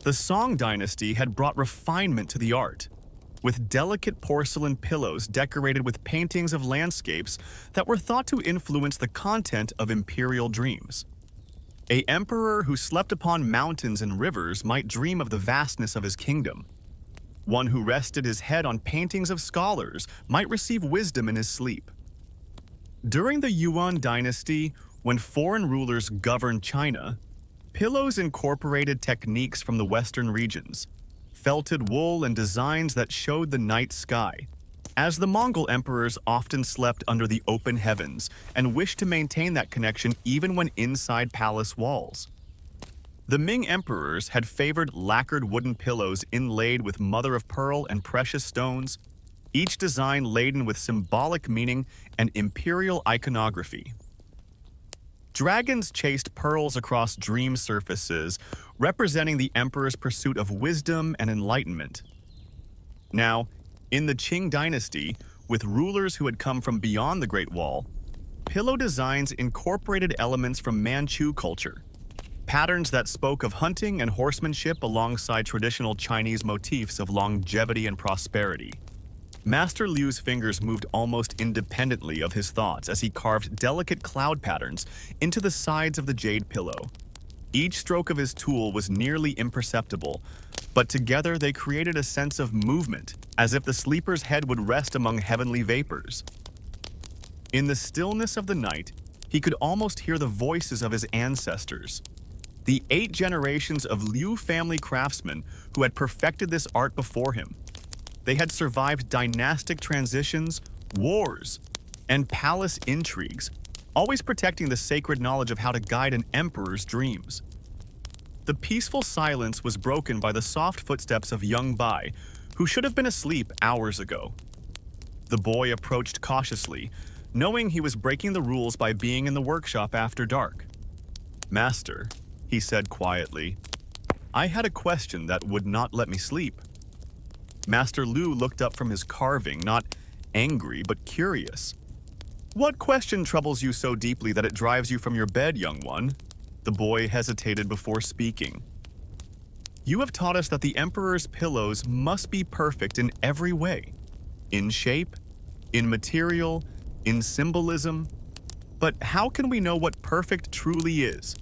The Song dynasty had brought refinement to the art, with delicate porcelain pillows decorated with paintings of landscapes that were thought to influence the content of imperial dreams. An emperor who slept upon mountains and rivers might dream of the vastness of his kingdom. One who rested his head on paintings of scholars might receive wisdom in his sleep. During the Yuan dynasty, when foreign rulers governed China, pillows incorporated techniques from the western regions, felted wool and designs that showed the night sky, as the Mongol emperors often slept under the open heavens and wished to maintain that connection even when inside palace walls. The Ming emperors had favored lacquered wooden pillows inlaid with mother-of-pearl and precious stones, each design laden with symbolic meaning and imperial iconography. Dragons chased pearls across dream surfaces, representing the emperor's pursuit of wisdom and enlightenment. Now, in the Qing dynasty, with rulers who had come from beyond the Great Wall, pillow designs incorporated elements from Manchu culture, patterns that spoke of hunting and horsemanship alongside traditional Chinese motifs of longevity and prosperity. Master Liu's fingers moved almost independently of his thoughts as he carved delicate cloud patterns into the sides of the jade pillow. Each stroke of his tool was nearly imperceptible, but together they created a sense of movement, as if the sleeper's head would rest among heavenly vapors. In the stillness of the night, he could almost hear the voices of his ancestors, the 8 generations of Liu family craftsmen who had perfected this art before him. They had survived dynastic transitions, wars, and palace intrigues, always protecting the sacred knowledge of how to guide an emperor's dreams. The peaceful silence was broken by the soft footsteps of young Bai, who should have been asleep hours ago. The boy approached cautiously, knowing he was breaking the rules by being in the workshop after dark. "Master," he said quietly, "I had a question that would not let me sleep." Master Liu looked up from his carving, not angry but curious. What question troubles you so deeply that it drives you from your bed, young one? The boy hesitated before speaking. You have taught us that the Emperor's pillows must be perfect in every way. In shape, in material, in symbolism. But how can we know what perfect truly is?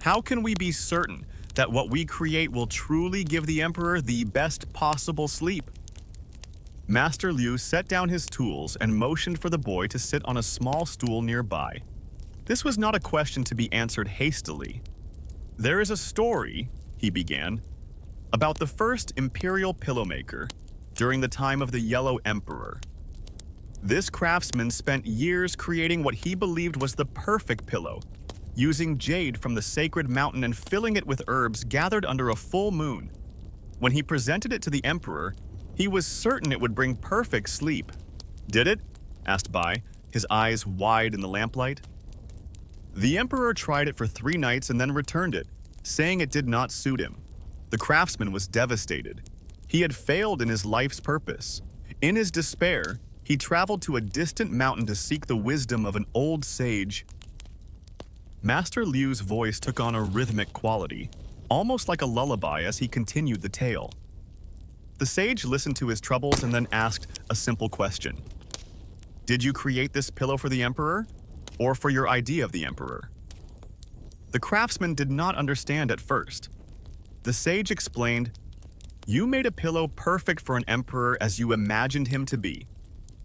How can we be certain that what we create will truly give the Emperor the best possible sleep? Master Liu set down his tools and motioned for the boy to sit on a small stool nearby. This was not a question to be answered hastily. There is a story, he began, about the first imperial pillow maker during the time of the Yellow Emperor. This craftsman spent years creating what he believed was the perfect pillow, using jade from the sacred mountain and filling it with herbs gathered under a full moon. When he presented it to the Emperor, he was certain it would bring perfect sleep. Did it? Asked Bai, his eyes wide in the lamplight. The Emperor tried it for 3 nights and then returned it, saying it did not suit him. The craftsman was devastated. He had failed in his life's purpose. In his despair, he traveled to a distant mountain to seek the wisdom of an old sage. Master Liu's voice took on a rhythmic quality, almost like a lullaby as he continued the tale. The sage listened to his troubles and then asked a simple question. Did you create this pillow for the Emperor, or for your idea of the Emperor? The craftsman did not understand at first. The sage explained, you made a pillow perfect for an emperor as you imagined him to be,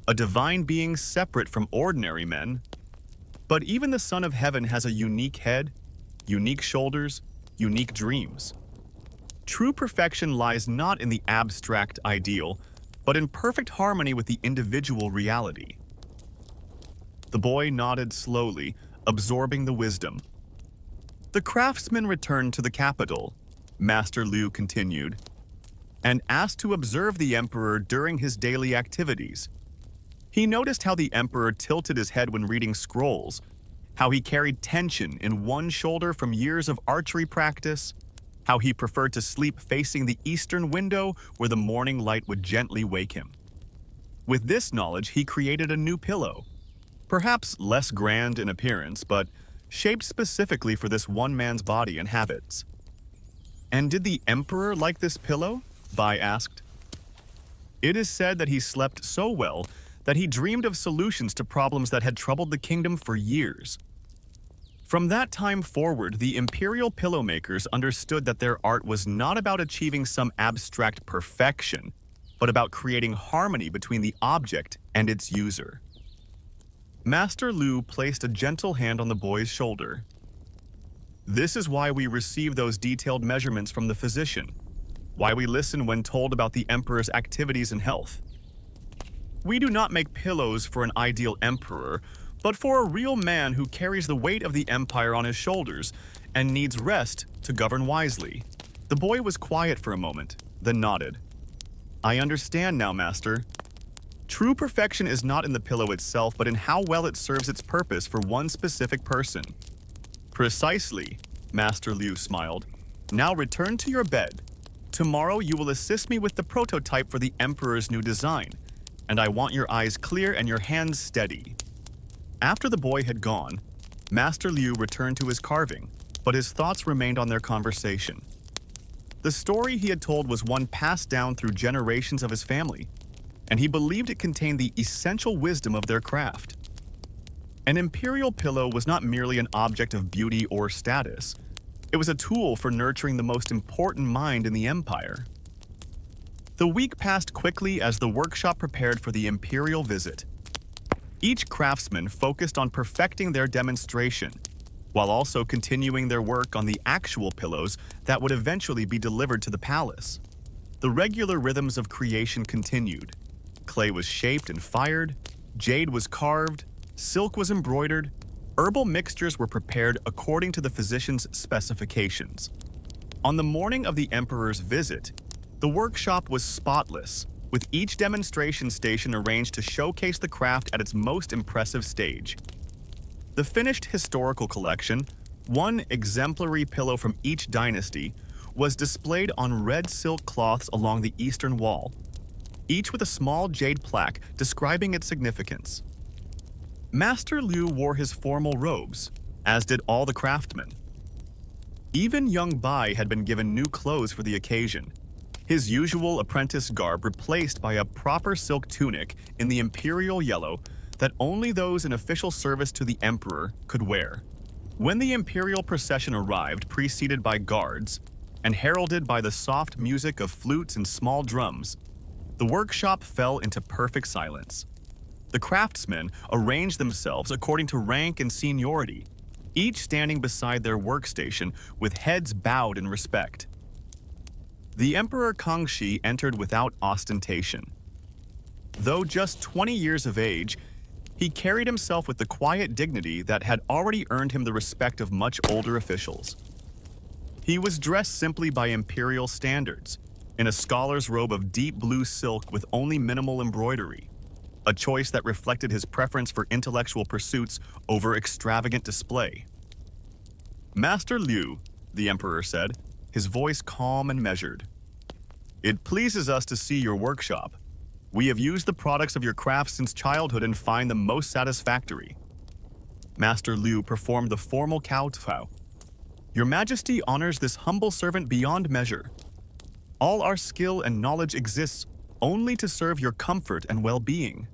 a divine being separate from ordinary men. But even the Son of Heaven has a unique head, unique shoulders, unique dreams. True perfection lies not in the abstract ideal, but in perfect harmony with the individual reality. The boy nodded slowly, absorbing the wisdom. The craftsman returned to the capital, Master Liu continued, and asked to observe the Emperor during his daily activities. He noticed how the Emperor tilted his head when reading scrolls, how he carried tension in one shoulder from years of archery practice, how he preferred to sleep facing the eastern window where the morning light would gently wake him. With this knowledge, he created a new pillow, perhaps less grand in appearance, but shaped specifically for this one man's body and habits. And did the Emperor like this pillow? Bai asked. It is said that he slept so well that he dreamed of solutions to problems that had troubled the kingdom for years. From that time forward, the imperial pillow makers understood that their art was not about achieving some abstract perfection, but about creating harmony between the object and its user. Master Liu placed a gentle hand on the boy's shoulder. This is why we receive those detailed measurements from the physician, why we listen when told about the emperor's activities and health. We do not make pillows for an ideal emperor, but for a real man who carries the weight of the empire on his shoulders and needs rest to govern wisely. The boy was quiet for a moment, then nodded. I understand now, Master. True perfection is not in the pillow itself, but in how well it serves its purpose for one specific person. Precisely, Master Liu smiled. Now return to your bed. Tomorrow you will assist me with the prototype for the Emperor's new design, and I want your eyes clear and your hands steady. After the boy had gone, Master Liu returned to his carving, but his thoughts remained on their conversation. The story he had told was one passed down through generations of his family, and he believed it contained the essential wisdom of their craft. An imperial pillow was not merely an object of beauty or status. It was a tool for nurturing the most important mind in the empire. The week passed quickly as the workshop prepared for the imperial visit. Each craftsman focused on perfecting their demonstration, while also continuing their work on the actual pillows that would eventually be delivered to the palace. The regular rhythms of creation continued. Clay was shaped and fired, jade was carved, silk was embroidered, herbal mixtures were prepared according to the physician's specifications. On the morning of the emperor's visit, the workshop was spotless, with each demonstration station arranged to showcase the craft at its most impressive stage. The finished historical collection, one exemplary pillow from each dynasty, was displayed on red silk cloths along the eastern wall, each with a small jade plaque describing its significance. Master Liu wore his formal robes, as did all the craftsmen. Even young Bai had been given new clothes for the occasion, his usual apprentice garb replaced by a proper silk tunic in the imperial yellow that only those in official service to the emperor could wear. When the imperial procession arrived, preceded by guards, and heralded by the soft music of flutes and small drums, the workshop fell into perfect silence. The craftsmen arranged themselves according to rank and seniority, each standing beside their workstation with heads bowed in respect. The Emperor Kangxi entered without ostentation. Though just 20 years of age, he carried himself with the quiet dignity that had already earned him the respect of much older officials. He was dressed simply by imperial standards, in a scholar's robe of deep blue silk with only minimal embroidery, a choice that reflected his preference for intellectual pursuits over extravagant display. "Master Liu," the emperor said, his voice calm and measured, "it pleases us to see your workshop. We have used the products of your craft since childhood and find them most satisfactory." Master Liu performed the formal kowtow. "Your Majesty honors this humble servant beyond measure. All our skill and knowledge exists only to serve your comfort and well-being."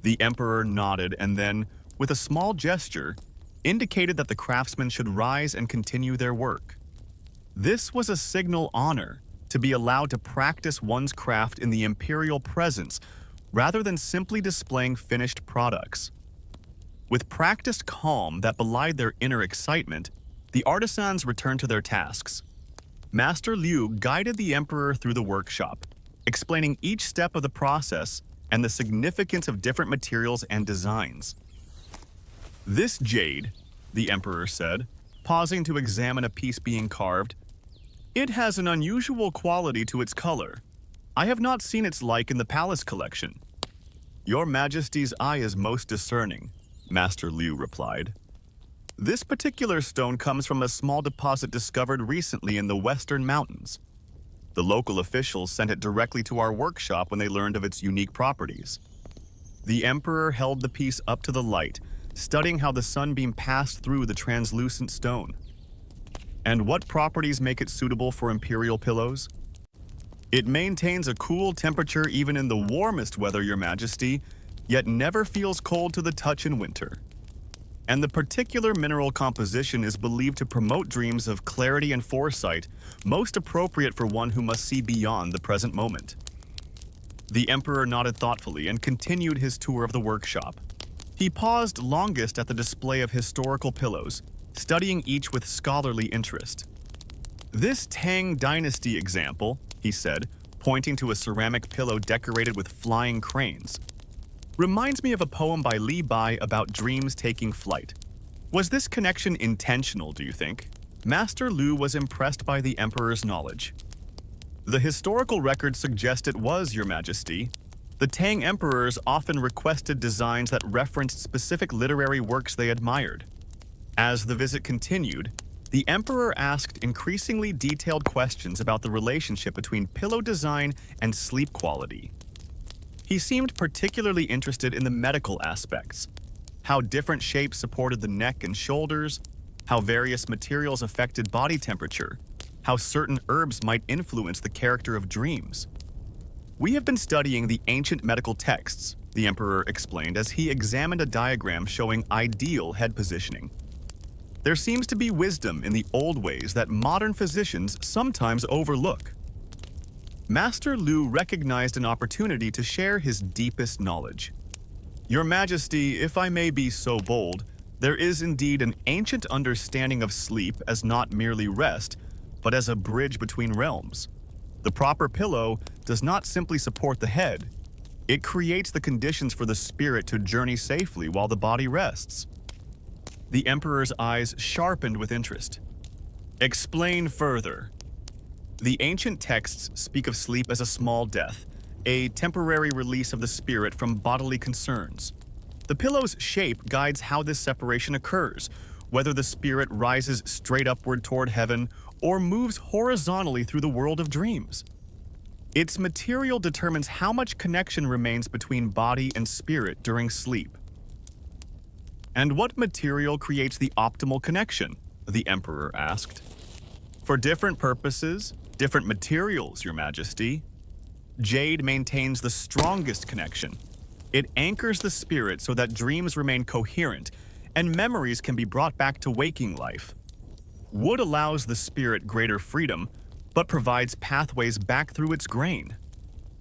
The emperor nodded and then, with a small gesture, indicated that the craftsmen should rise and continue their work. This was a signal honor, to be allowed to practice one's craft in the imperial presence rather than simply displaying finished products. With practiced calm that belied their inner excitement, the artisans returned to their tasks. Master Liu guided the emperor through the workshop, explaining each step of the process and the significance of different materials and designs. "This jade," the emperor said, pausing to examine a piece being carved, "it has an unusual quality to its color. I have not seen its like in the palace collection." "Your Majesty's eye is most discerning," Master Liu replied. "This particular stone comes from a small deposit discovered recently in the western mountains. The local officials sent it directly to our workshop when they learned of its unique properties." The emperor held the piece up to the light, studying how the sunbeam passed through the translucent stone. "And what properties make it suitable for imperial pillows?" "It maintains a cool temperature even in the warmest weather, Your Majesty, yet never feels cold to the touch in winter. And the particular mineral composition is believed to promote dreams of clarity and foresight, most appropriate for one who must see beyond the present moment." The emperor nodded thoughtfully and continued his tour of the workshop. He paused longest at the display of historical pillows, studying each with scholarly interest. "This Tang Dynasty example," he said, pointing to a ceramic pillow decorated with flying cranes, "reminds me of a poem by Li Bai about dreams taking flight. Was this connection intentional, do you think?" Master Liu was impressed by the emperor's knowledge. "The historical records suggest it was, Your Majesty. The Tang emperors often requested designs that referenced specific literary works they admired." As the visit continued, the emperor asked increasingly detailed questions about the relationship between pillow design and sleep quality. He seemed particularly interested in the medical aspects, how different shapes supported the neck and shoulders, how various materials affected body temperature, how certain herbs might influence the character of dreams. "We have been studying the ancient medical texts," the emperor explained as he examined a diagram showing ideal head positioning. "There seems to be wisdom in the old ways that modern physicians sometimes overlook." Master Liu recognized an opportunity to share his deepest knowledge. "Your Majesty, if I may be so bold, there is indeed an ancient understanding of sleep as not merely rest, but as a bridge between realms. The proper pillow does not simply support the head. It creates the conditions for the spirit to journey safely while the body rests." The emperor's eyes sharpened with interest. "Explain further." "The ancient texts speak of sleep as a small death, a temporary release of the spirit from bodily concerns. The pillow's shape guides how this separation occurs, whether the spirit rises straight upward toward heaven or moves horizontally through the world of dreams. Its material determines how much connection remains between body and spirit during sleep." And what material creates the optimal connection? The emperor asked. For different purposes, different materials, Your Majesty. Jade maintains the strongest connection. It anchors the spirit so that dreams remain coherent and memories can be brought back to waking life. Wood allows the spirit greater freedom, but provides pathways back through its grain.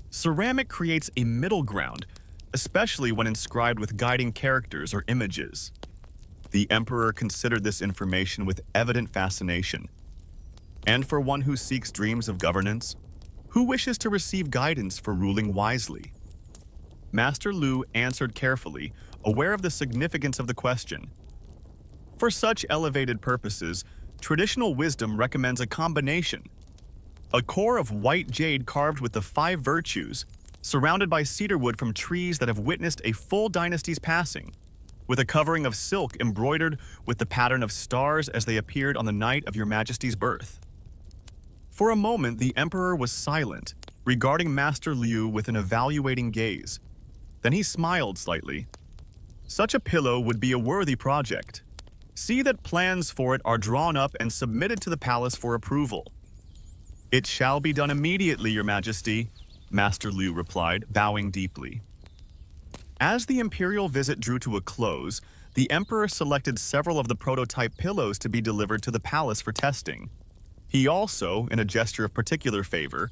Ceramic creates a middle ground, especially when inscribed with guiding characters or images. The emperor considered this information with evident fascination. And for one who seeks dreams of governance, who wishes to receive guidance for ruling wisely? Master Lu answered carefully, aware of the significance of the question. For such elevated purposes, traditional wisdom recommends a combination. A core of white jade carved with the 5 virtues, surrounded by cedarwood from trees that have witnessed a full dynasty's passing, with a covering of silk embroidered with the pattern of stars as they appeared on the night of Your Majesty's birth. For a moment, the emperor was silent, regarding Master Liu with an evaluating gaze. Then he smiled slightly. Such a pillow would be a worthy project. See that plans for it are drawn up and submitted to the palace for approval. It shall be done immediately, Your Majesty, Master Liu replied, bowing deeply. As the imperial visit drew to a close, the emperor selected several of the prototype pillows to be delivered to the palace for testing. He also, in a gesture of particular favor,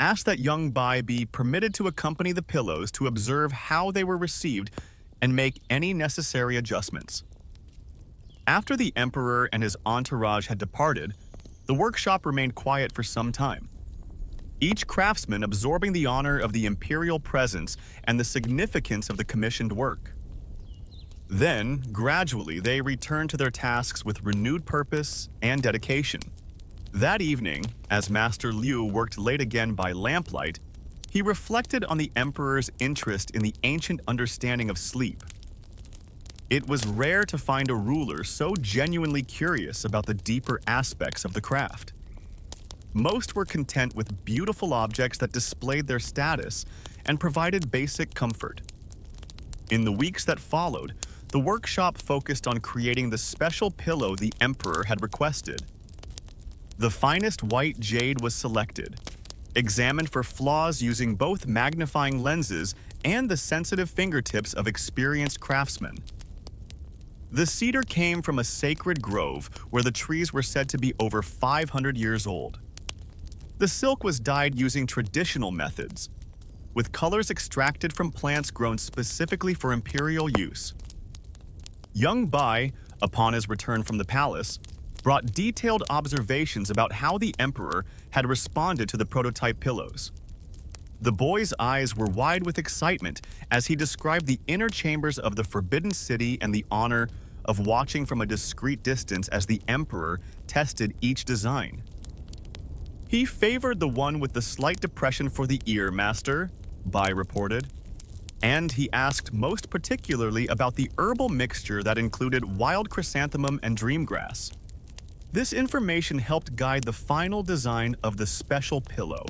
asked that young Bai be permitted to accompany the pillows to observe how they were received and make any necessary adjustments. After the emperor and his entourage had departed, the workshop remained quiet for some time, each craftsman absorbing the honor of the imperial presence and the significance of the commissioned work. Then, gradually, they returned to their tasks with renewed purpose and dedication. That evening, as Master Liu worked late again by lamplight, he reflected on the emperor's interest in the ancient understanding of sleep. It was rare to find a ruler so genuinely curious about the deeper aspects of the craft. Most were content with beautiful objects that displayed their status and provided basic comfort. In the weeks that followed, the workshop focused on creating the special pillow the emperor had requested. The finest white jade was selected, examined for flaws using both magnifying lenses and the sensitive fingertips of experienced craftsmen. The cedar came from a sacred grove where the trees were said to be over 500 years old. The silk was dyed using traditional methods, with colors extracted from plants grown specifically for imperial use. Young Bai, upon his return from the palace, brought detailed observations about how the emperor had responded to the prototype pillows. The boy's eyes were wide with excitement as he described the inner chambers of the Forbidden City and the honor of watching from a discreet distance as the emperor tested each design. He favored the one with the slight depression for the ear, Master, Bai reported, and he asked most particularly about the herbal mixture that included wild chrysanthemum and dreamgrass. This information helped guide the final design of the special pillow.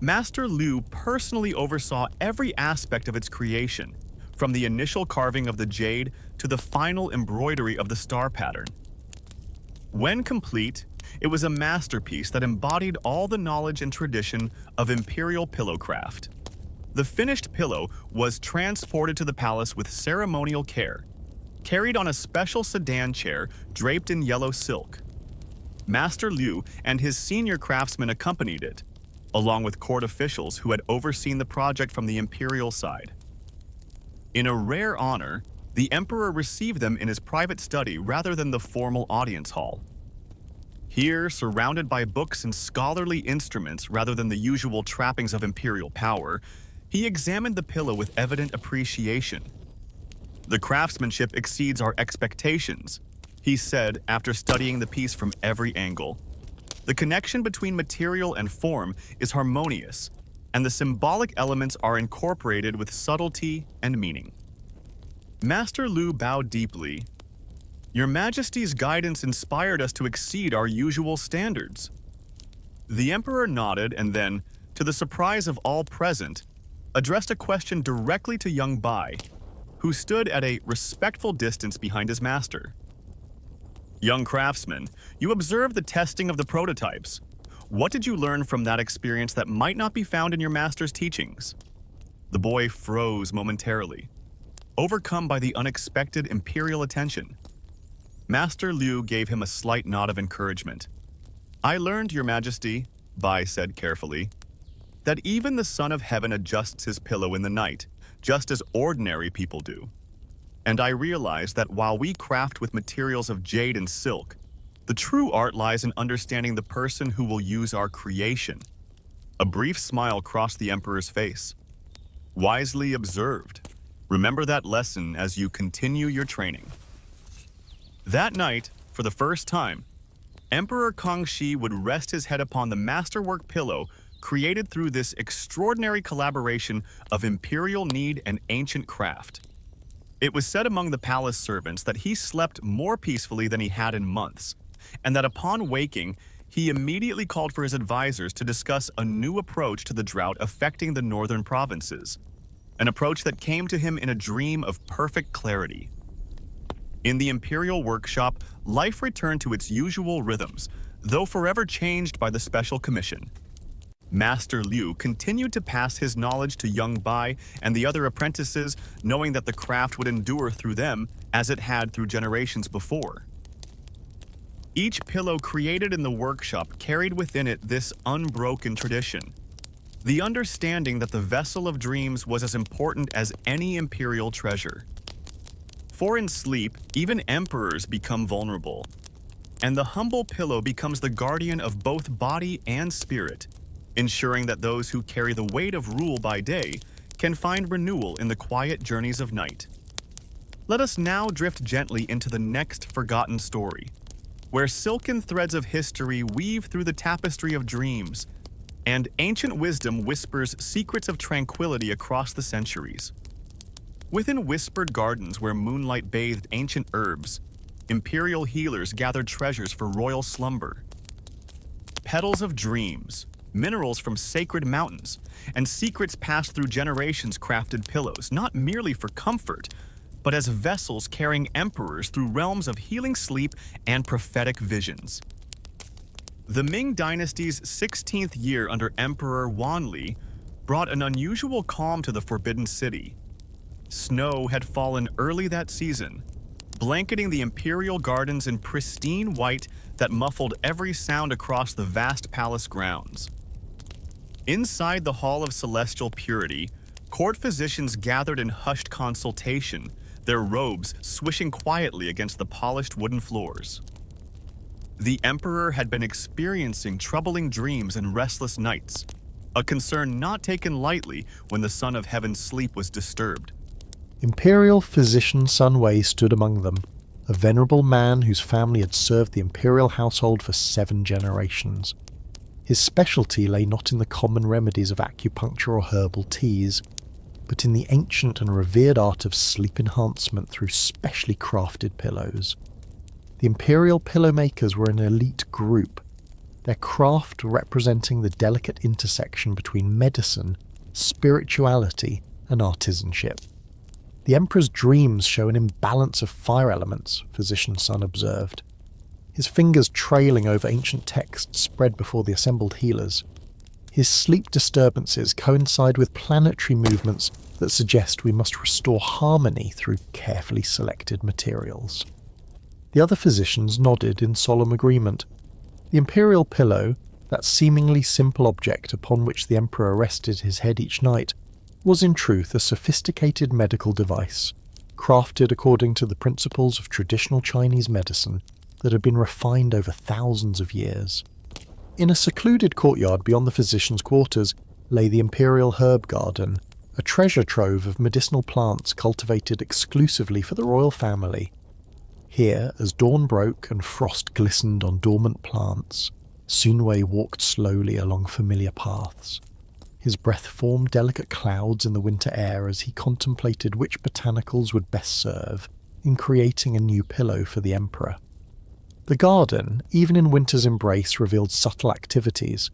Master Liu personally oversaw every aspect of its creation, from the initial carving of the jade to the final embroidery of the star pattern. When complete, it was a masterpiece that embodied all the knowledge and tradition of imperial pillowcraft. The finished pillow was transported to the palace with ceremonial care, carried on a special sedan chair draped in yellow silk. Master Liu and his senior craftsmen accompanied it, along with court officials who had overseen the project from the imperial side. In a rare honor, the emperor received them in his private study rather than the formal audience hall. Here, surrounded by books and scholarly instruments rather than the usual trappings of imperial power, he examined the pillow with evident appreciation. "The craftsmanship exceeds our expectations," he said after studying the piece from every angle. "The connection between material and form is harmonious, and the symbolic elements are incorporated with subtlety and meaning." Master Liu bowed deeply. "Your Majesty's guidance inspired us to exceed our usual standards." The emperor nodded and then, to the surprise of all present, addressed a question directly to young Bai. who stood at a respectful distance behind his master. Young craftsman, you observed the testing of the prototypes. What did you learn from that experience that might not be found in your master's teachings? The boy froze momentarily, overcome by the unexpected imperial attention. Master Liu gave him a slight nod of encouragement. I learned, Your Majesty, Bai said carefully, that even the Son of Heaven adjusts his pillow in the night, just as ordinary people do. And I realized that while we craft with materials of jade and silk, the true art lies in understanding the person who will use our creation. A brief smile crossed the Emperor's face. Wisely observed. Remember that lesson as you continue your training. That night, for the first time, Emperor Kangxi would rest his head upon the masterwork pillow created through this extraordinary collaboration of imperial need and ancient craft. It was said among the palace servants that he slept more peacefully than he had in months, and that upon waking, he immediately called for his advisors to discuss a new approach to the drought affecting the northern provinces, an approach that came to him in a dream of perfect clarity. In the imperial workshop, life returned to its usual rhythms, though forever changed by the special commission. Master Liu continued to pass his knowledge to young Bai and the other apprentices, knowing that the craft would endure through them as it had through generations before. Each pillow created in the workshop carried within it this unbroken tradition, the understanding that the vessel of dreams was as important as any imperial treasure. For in sleep, even emperors become vulnerable, and the humble pillow becomes the guardian of both body and spirit, ensuring that those who carry the weight of rule by day can find renewal in the quiet journeys of night. Let us now drift gently into the next forgotten story, where silken threads of history weave through the tapestry of dreams, and ancient wisdom whispers secrets of tranquility across the centuries. Within whispered gardens where moonlight bathed ancient herbs, imperial healers gathered treasures for royal slumber. Petals of dreams, minerals from sacred mountains, and secrets passed through generations crafted pillows, not merely for comfort, but as vessels carrying emperors through realms of healing sleep and prophetic visions. The Ming Dynasty's 16th year under Emperor Wanli brought an unusual calm to the Forbidden City. Snow had fallen early that season, blanketing the imperial gardens in pristine white that muffled every sound across the vast palace grounds. Inside the Hall of Celestial Purity, court physicians gathered in hushed consultation, their robes swishing quietly against the polished wooden floors. The Emperor had been experiencing troubling dreams and restless nights, a concern not taken lightly when the Son of Heaven's sleep was disturbed. Imperial physician Sun Wei stood among them, a venerable man whose family had served the imperial household for 7 generations. His specialty lay not in the common remedies of acupuncture or herbal teas, but in the ancient and revered art of sleep enhancement through specially crafted pillows. The imperial pillow makers were an elite group, their craft representing the delicate intersection between medicine, spirituality, and artisanship. The Emperor's dreams show an imbalance of fire elements, Physician Sun observed, his fingers trailing over ancient texts spread before the assembled healers. His sleep disturbances coincide with planetary movements that suggest we must restore harmony through carefully selected materials. The other physicians nodded in solemn agreement. The imperial pillow, that seemingly simple object upon which the Emperor rested his head each night, was in truth a sophisticated medical device, crafted according to the principles of traditional Chinese medicine that had been refined over thousands of years. In a secluded courtyard beyond the physician's quarters lay the imperial herb garden, a treasure trove of medicinal plants cultivated exclusively for the royal family. Here, as dawn broke and frost glistened on dormant plants, Sun Wei walked slowly along familiar paths. His breath formed delicate clouds in the winter air as he contemplated which botanicals would best serve in creating a new pillow for the Emperor. The garden, even in winter's embrace, revealed subtle activities.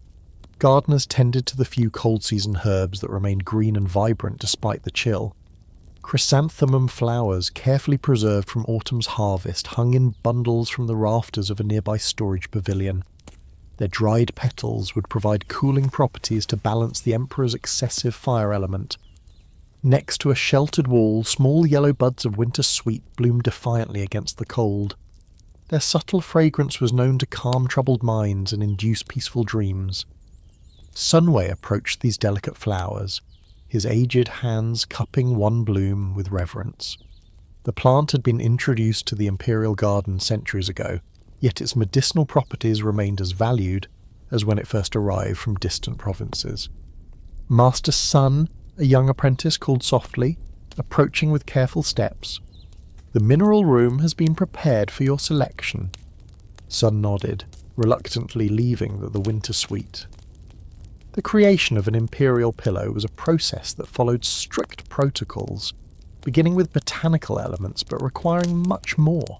Gardeners tended to the few cold-season herbs that remained green and vibrant despite the chill. Chrysanthemum flowers, carefully preserved from autumn's harvest, hung in bundles from the rafters of a nearby storage pavilion. Their dried petals would provide cooling properties to balance the Emperor's excessive fire element. Next to a sheltered wall, small yellow buds of winter sweet bloomed defiantly against the cold. Their subtle fragrance was known to calm troubled minds and induce peaceful dreams. Sunway approached these delicate flowers, his aged hands cupping one bloom with reverence. The plant had been introduced to the imperial garden centuries ago, yet its medicinal properties remained as valued as when it first arrived from distant provinces. Master Sun, a young apprentice called softly, approaching with careful steps. "The mineral room has been prepared for your selection." Sun nodded, reluctantly leaving the winter suite. The creation of an imperial pillow was a process that followed strict protocols, beginning with botanical elements but requiring much more.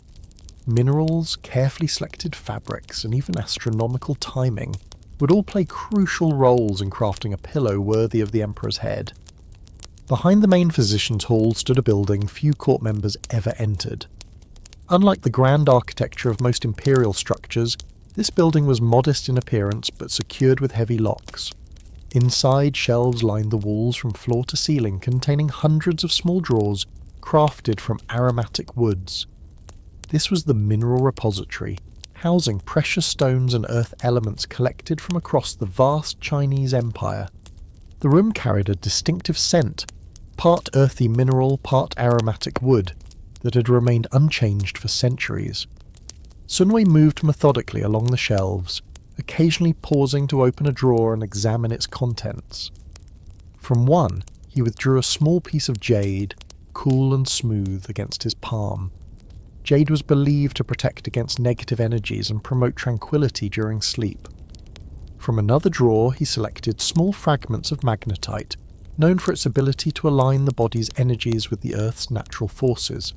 Minerals, carefully selected fabrics, and even astronomical timing would all play crucial roles in crafting a pillow worthy of the Emperor's head. Behind the main physician's hall stood a building few court members ever entered. Unlike the grand architecture of most imperial structures, this building was modest in appearance but secured with heavy locks. Inside, shelves lined the walls from floor to ceiling, containing hundreds of small drawers crafted from aromatic woods. This was the mineral repository, housing precious stones and earth elements collected from across the vast Chinese empire. The room carried a distinctive scent, part earthy mineral, part aromatic wood, that had remained unchanged for centuries. Sunway moved methodically along the shelves, occasionally pausing to open a drawer and examine its contents. From one, he withdrew a small piece of jade, cool and smooth, against his palm. Jade was believed to protect against negative energies and promote tranquility during sleep. From another drawer, he selected small fragments of magnetite, known for its ability to align the body's energies with the Earth's natural forces.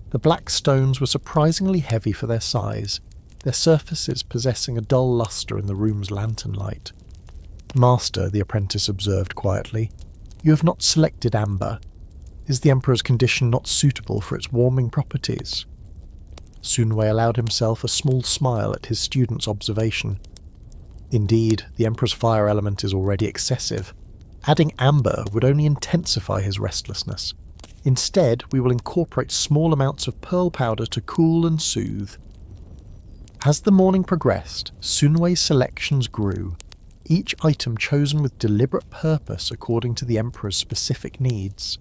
The black stones were surprisingly heavy for their size, their surfaces possessing a dull luster in the room's lantern light. "Master," the apprentice observed quietly, "you have not selected amber. Is the Emperor's condition not suitable for its warming properties?" Sunway allowed himself a small smile at his student's observation. "Indeed, the Emperor's fire element is already excessive. Adding amber would only intensify his restlessness. Instead, we will incorporate small amounts of pearl powder to cool and soothe." As the morning progressed, Sunway's selections grew, each item chosen with deliberate purpose according to the Emperor's specific needs.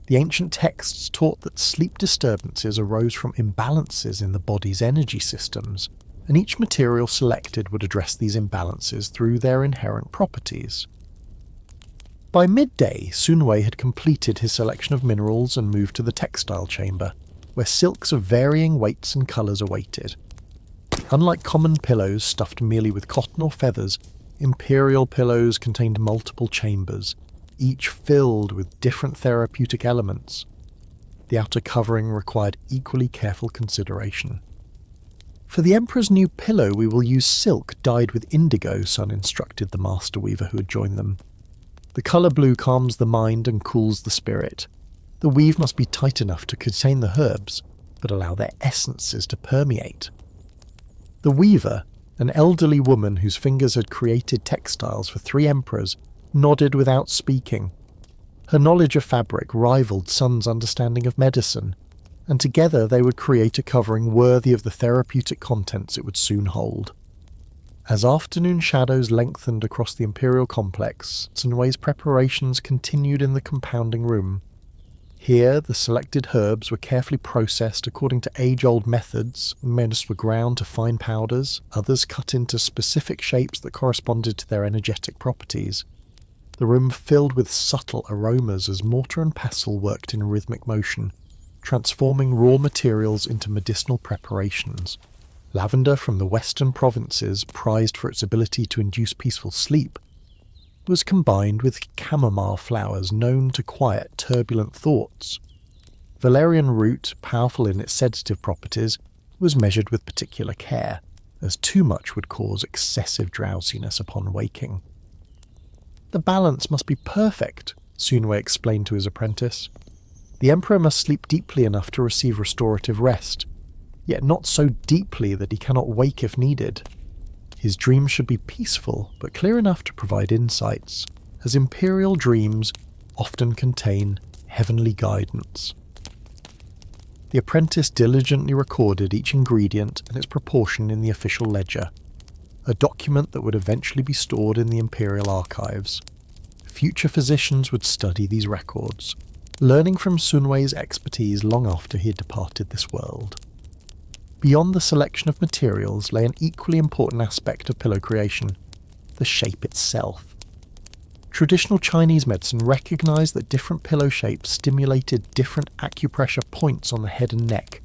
The ancient texts taught that sleep disturbances arose from imbalances in the body's energy systems, and each material selected would address these imbalances through their inherent properties. By midday, Sunway had completed his selection of minerals and moved to the textile chamber, where silks of varying weights and colours awaited. Unlike common pillows stuffed merely with cotton or feathers, imperial pillows contained multiple chambers, each filled with different therapeutic elements. The outer covering required equally careful consideration. "For the Emperor's new pillow we will use silk dyed with indigo," Sun instructed the master weaver who had joined them. "The colour blue calms the mind and cools the spirit. The weave must be tight enough to contain the herbs, but allow their essences to permeate." The weaver, an elderly woman whose fingers had created textiles for 3 emperors, nodded without speaking. Her knowledge of fabric rivaled Sun's understanding of medicine, and together they would create a covering worthy of the therapeutic contents it would soon hold. As afternoon shadows lengthened across the imperial complex, Sunway's preparations continued in the compounding room. Here, the selected herbs were carefully processed according to age-old methods. Most were ground to fine powders, others cut into specific shapes that corresponded to their energetic properties. The room filled with subtle aromas as mortar and pestle worked in rhythmic motion, transforming raw materials into medicinal preparations. Lavender from the western provinces, prized for its ability to induce peaceful sleep, was combined with chamomile flowers known to quiet turbulent thoughts. Valerian root, powerful in its sedative properties, was measured with particular care, as too much would cause excessive drowsiness upon waking. "The balance must be perfect," Sunway explained to his apprentice. The emperor must sleep deeply enough to receive restorative rest, yet not so deeply that he cannot wake if needed. His dreams should be peaceful, but clear enough to provide insights, as imperial dreams often contain heavenly guidance. The apprentice diligently recorded each ingredient and its proportion in the official ledger, a document that would eventually be stored in the imperial archives. Future physicians would study these records, learning from Sun Wei's expertise long after he had departed this world. Beyond the selection of materials lay an equally important aspect of pillow creation: the shape itself. Traditional Chinese medicine recognized that different pillow shapes stimulated different acupressure points on the head and neck,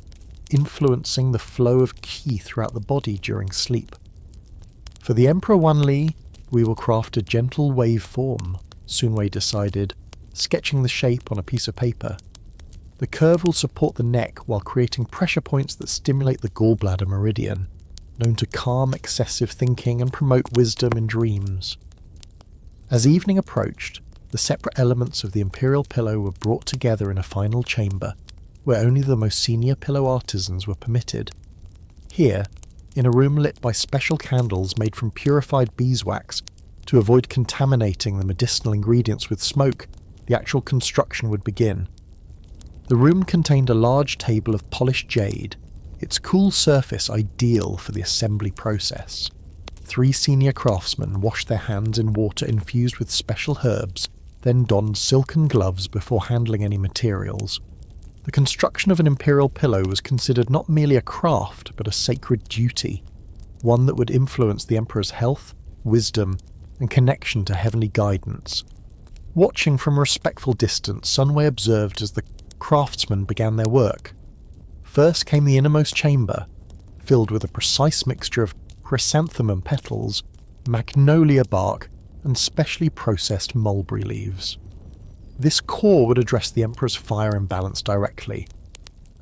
influencing the flow of qi throughout the body during sleep. For the Emperor Wanli, we will craft a gentle wave form, Sun Wei decided, sketching the shape on a piece of paper. The curve will support the neck while creating pressure points that stimulate the gallbladder meridian, known to calm excessive thinking and promote wisdom in dreams. As evening approached, the separate elements of the imperial pillow were brought together in a final chamber, where only the most senior pillow artisans were permitted. Here, in a room lit by special candles made from purified beeswax to avoid contaminating the medicinal ingredients with smoke, the actual construction would begin. The room contained a large table of polished jade, its cool surface ideal for the assembly process. 3 senior craftsmen washed their hands in water infused with special herbs, then donned silken gloves before handling any materials. The construction of an imperial pillow was considered not merely a craft, but a sacred duty, one that would influence the emperor's health, wisdom, and connection to heavenly guidance. Watching from a respectful distance, Sun Wei observed as the craftsmen began their work. First came the innermost chamber, filled with a precise mixture of chrysanthemum petals, magnolia bark, and specially processed mulberry leaves. This core would address the emperor's fire imbalance directly.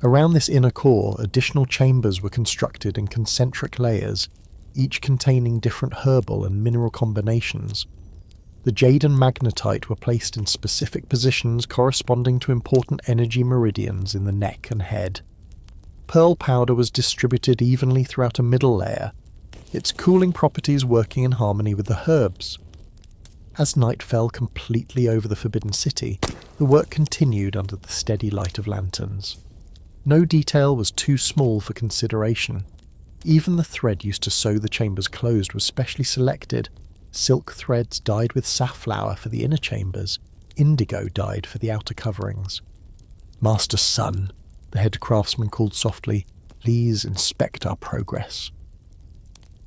Around this inner core, additional chambers were constructed in concentric layers, each containing different herbal and mineral combinations. The jade and magnetite were placed in specific positions corresponding to important energy meridians in the neck and head. Pearl powder was distributed evenly throughout a middle layer, its cooling properties working in harmony with the herbs. As night fell completely over the Forbidden City, the work continued under the steady light of lanterns. No detail was too small for consideration. Even the thread used to sew the chambers closed was specially selected. Silk threads dyed with safflower for the inner chambers, indigo dyed for the outer coverings. "Master Sun," the head craftsman called softly, "please inspect our progress."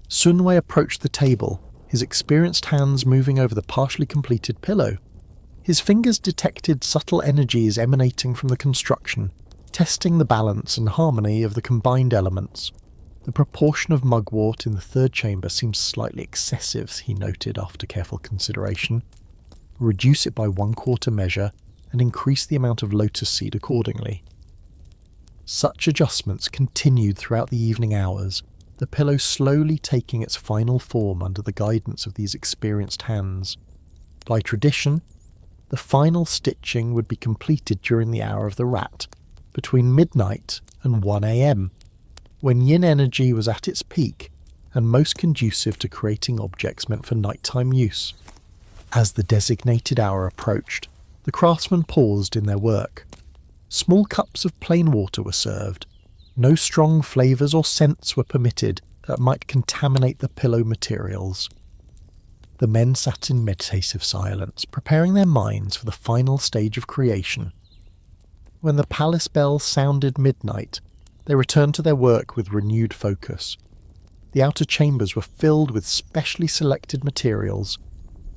Sun Wei approached the table, his experienced hands moving over the partially completed pillow. His fingers detected subtle energies emanating from the construction, testing the balance and harmony of the combined elements. The proportion of mugwort in the third chamber seemed slightly excessive, he noted after careful consideration. Reduce it by 1/4 measure and increase the amount of lotus seed accordingly. Such adjustments continued throughout the evening hours, the pillow slowly taking its final form under the guidance of these experienced hands. By tradition, the final stitching would be completed during the hour of the rat, between midnight and 1 a.m., when yin energy was at its peak and most conducive to creating objects meant for nighttime use. As the designated hour approached, the craftsmen paused in their work. Small cups of plain water were served. No strong flavours or scents were permitted that might contaminate the pillow materials. The men sat in meditative silence, preparing their minds for the final stage of creation. When the palace bell sounded midnight, they returned to their work with renewed focus. The outer chambers were filled with specially selected materials,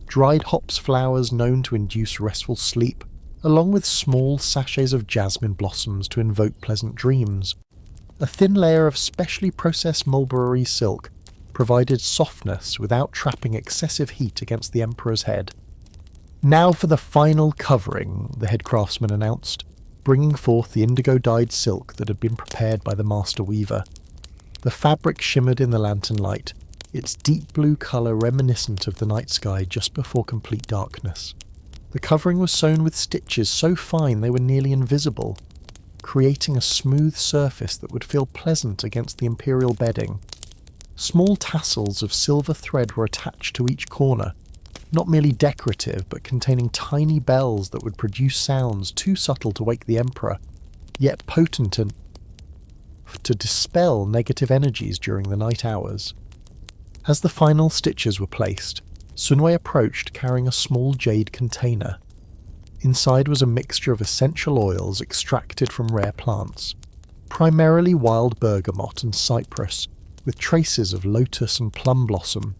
dried hops flowers known to induce restful sleep, along with small sachets of jasmine blossoms to invoke pleasant dreams. A thin layer of specially processed mulberry silk provided softness without trapping excessive heat against the emperor's head. "Now for the final covering," the head craftsman announced, bringing forth the indigo-dyed silk that had been prepared by the master weaver. The fabric shimmered in the lantern light, its deep blue colour reminiscent of the night sky just before complete darkness. The covering was sewn with stitches so fine they were nearly invisible, creating a smooth surface that would feel pleasant against the imperial bedding. Small tassels of silver thread were attached to each corner, not merely decorative but containing tiny bells that would produce sounds too subtle to wake the emperor, yet potent enough to dispel negative energies during the night hours. As the final stitches were placed, Sunwei approached carrying a small jade container. Inside was a mixture of essential oils extracted from rare plants, primarily wild bergamot and cypress, with traces of lotus and plum blossom.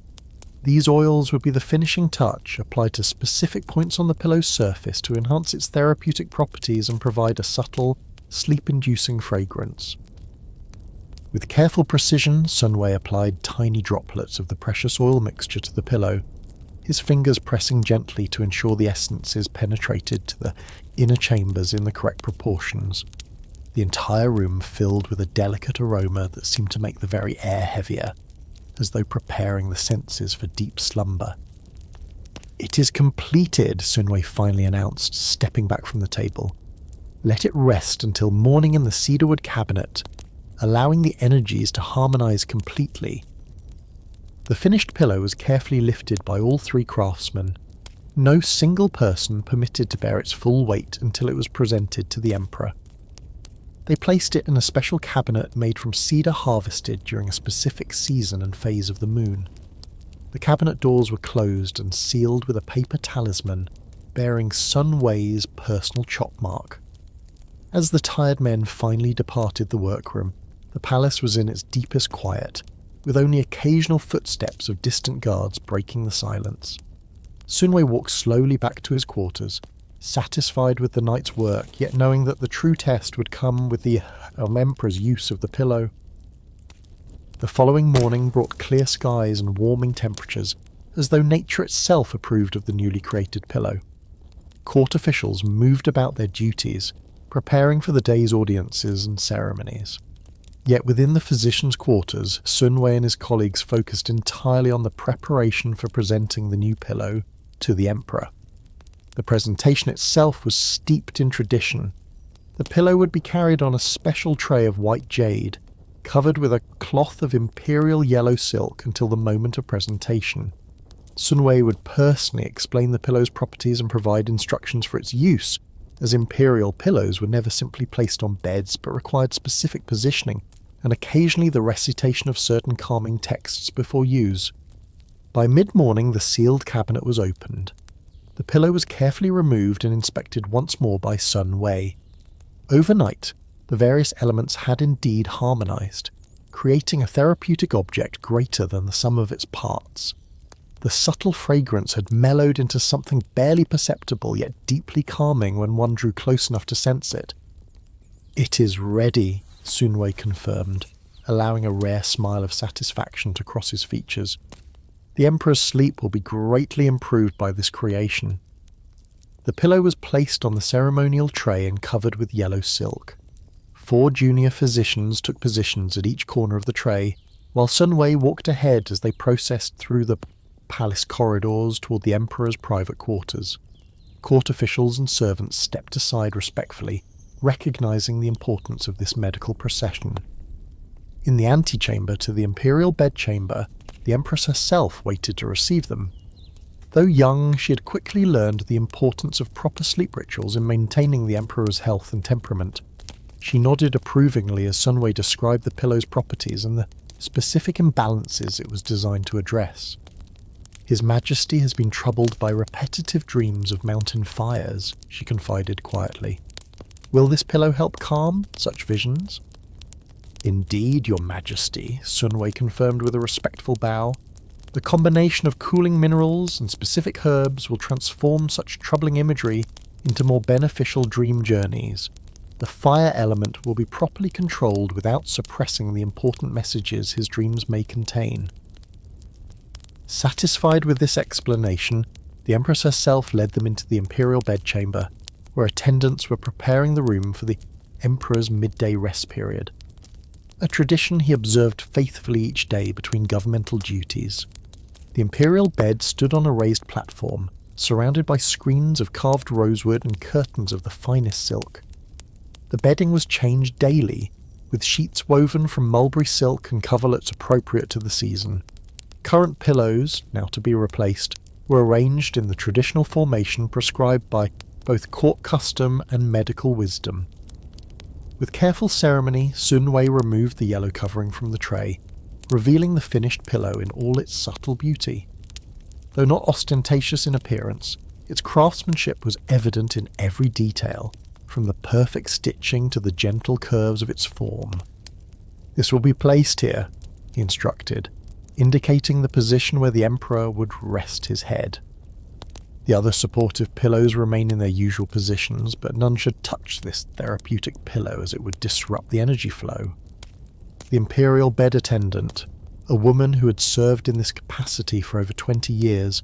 These oils would be the finishing touch applied to specific points on the pillow's surface to enhance its therapeutic properties and provide a subtle, sleep-inducing fragrance. With careful precision, Sunwei applied tiny droplets of the precious oil mixture to the pillow, his fingers pressing gently to ensure the essences penetrated to the inner chambers in the correct proportions. The entire room filled with a delicate aroma that seemed to make the very air heavier, as though preparing the senses for deep slumber. "It is completed," Sunwei finally announced, stepping back from the table. "Let it rest until morning in the cedarwood cabinet, allowing the energies to harmonize completely." The finished pillow was carefully lifted by all three craftsmen, no single person permitted to bear its full weight until it was presented to the emperor. They placed it in a special cabinet made from cedar harvested during a specific season and phase of the moon. The cabinet doors were closed and sealed with a paper talisman bearing Sun Wei's personal chop mark. As the tired men finally departed the workroom, the palace was in its deepest quiet, with only occasional footsteps of distant guards breaking the silence. Sunwei walked slowly back to his quarters, satisfied with the night's work, yet knowing that the true test would come with the emperor's use of the pillow. The following morning brought clear skies and warming temperatures, as though nature itself approved of the newly created pillow. Court officials moved about their duties, preparing for the day's audiences and ceremonies. Yet within the physician's quarters, Sunwei and his colleagues focused entirely on the preparation for presenting the new pillow to the emperor. The presentation itself was steeped in tradition. The pillow would be carried on a special tray of white jade, covered with a cloth of imperial yellow silk until the moment of presentation. Sunwei would personally explain the pillow's properties and provide instructions for its use, as imperial pillows were never simply placed on beds but required specific positioning, and occasionally the recitation of certain calming texts before use. By mid-morning the sealed cabinet was opened. The pillow was carefully removed and inspected once more by Sun Wei. Overnight, the various elements had indeed harmonized, creating a therapeutic object greater than the sum of its parts. The subtle fragrance had mellowed into something barely perceptible yet deeply calming when one drew close enough to sense it. "It is ready," Sunwei confirmed, allowing a rare smile of satisfaction to cross his features. "The emperor's sleep will be greatly improved by this creation." The pillow was placed on the ceremonial tray and covered with yellow silk. 4 junior physicians took positions at each corner of the tray, while Sunwei walked ahead as they processed through the palace corridors toward the emperor's private quarters. Court officials and servants stepped aside respectfully, recognizing the importance of this medical procession. In the antechamber to the imperial bedchamber, the empress herself waited to receive them. Though young, she had quickly learned the importance of proper sleep rituals in maintaining the emperor's health and temperament. She nodded approvingly as Sunwei described the pillow's properties and the specific imbalances it was designed to address. "His Majesty has been troubled by repetitive dreams of mountain fires," she confided quietly. "Will this pillow help calm such visions?" "Indeed, Your Majesty," Sunwei confirmed with a respectful bow. "The combination of cooling minerals and specific herbs will transform such troubling imagery into more beneficial dream journeys. The fire element will be properly controlled without suppressing the important messages his dreams may contain." Satisfied with this explanation, the Empress herself led them into the imperial bedchamber, where attendants were preparing the room for the Emperor's midday rest period, a tradition he observed faithfully each day between governmental duties. The imperial bed stood on a raised platform, surrounded by screens of carved rosewood and curtains of the finest silk. The bedding was changed daily, with sheets woven from mulberry silk and coverlets appropriate to the season. Current pillows, now to be replaced, were arranged in the traditional formation prescribed by both court custom and medical wisdom. With careful ceremony, Sun Wei removed the yellow covering from the tray, revealing the finished pillow in all its subtle beauty. Though not ostentatious in appearance, its craftsmanship was evident in every detail, from the perfect stitching to the gentle curves of its form. "This will be placed here," he instructed, indicating the position where the Emperor would rest his head. The other supportive pillows remain in their usual positions, but none should touch this therapeutic pillow as it would disrupt the energy flow. The Imperial bed attendant, a woman who had served in this capacity for over 20 years,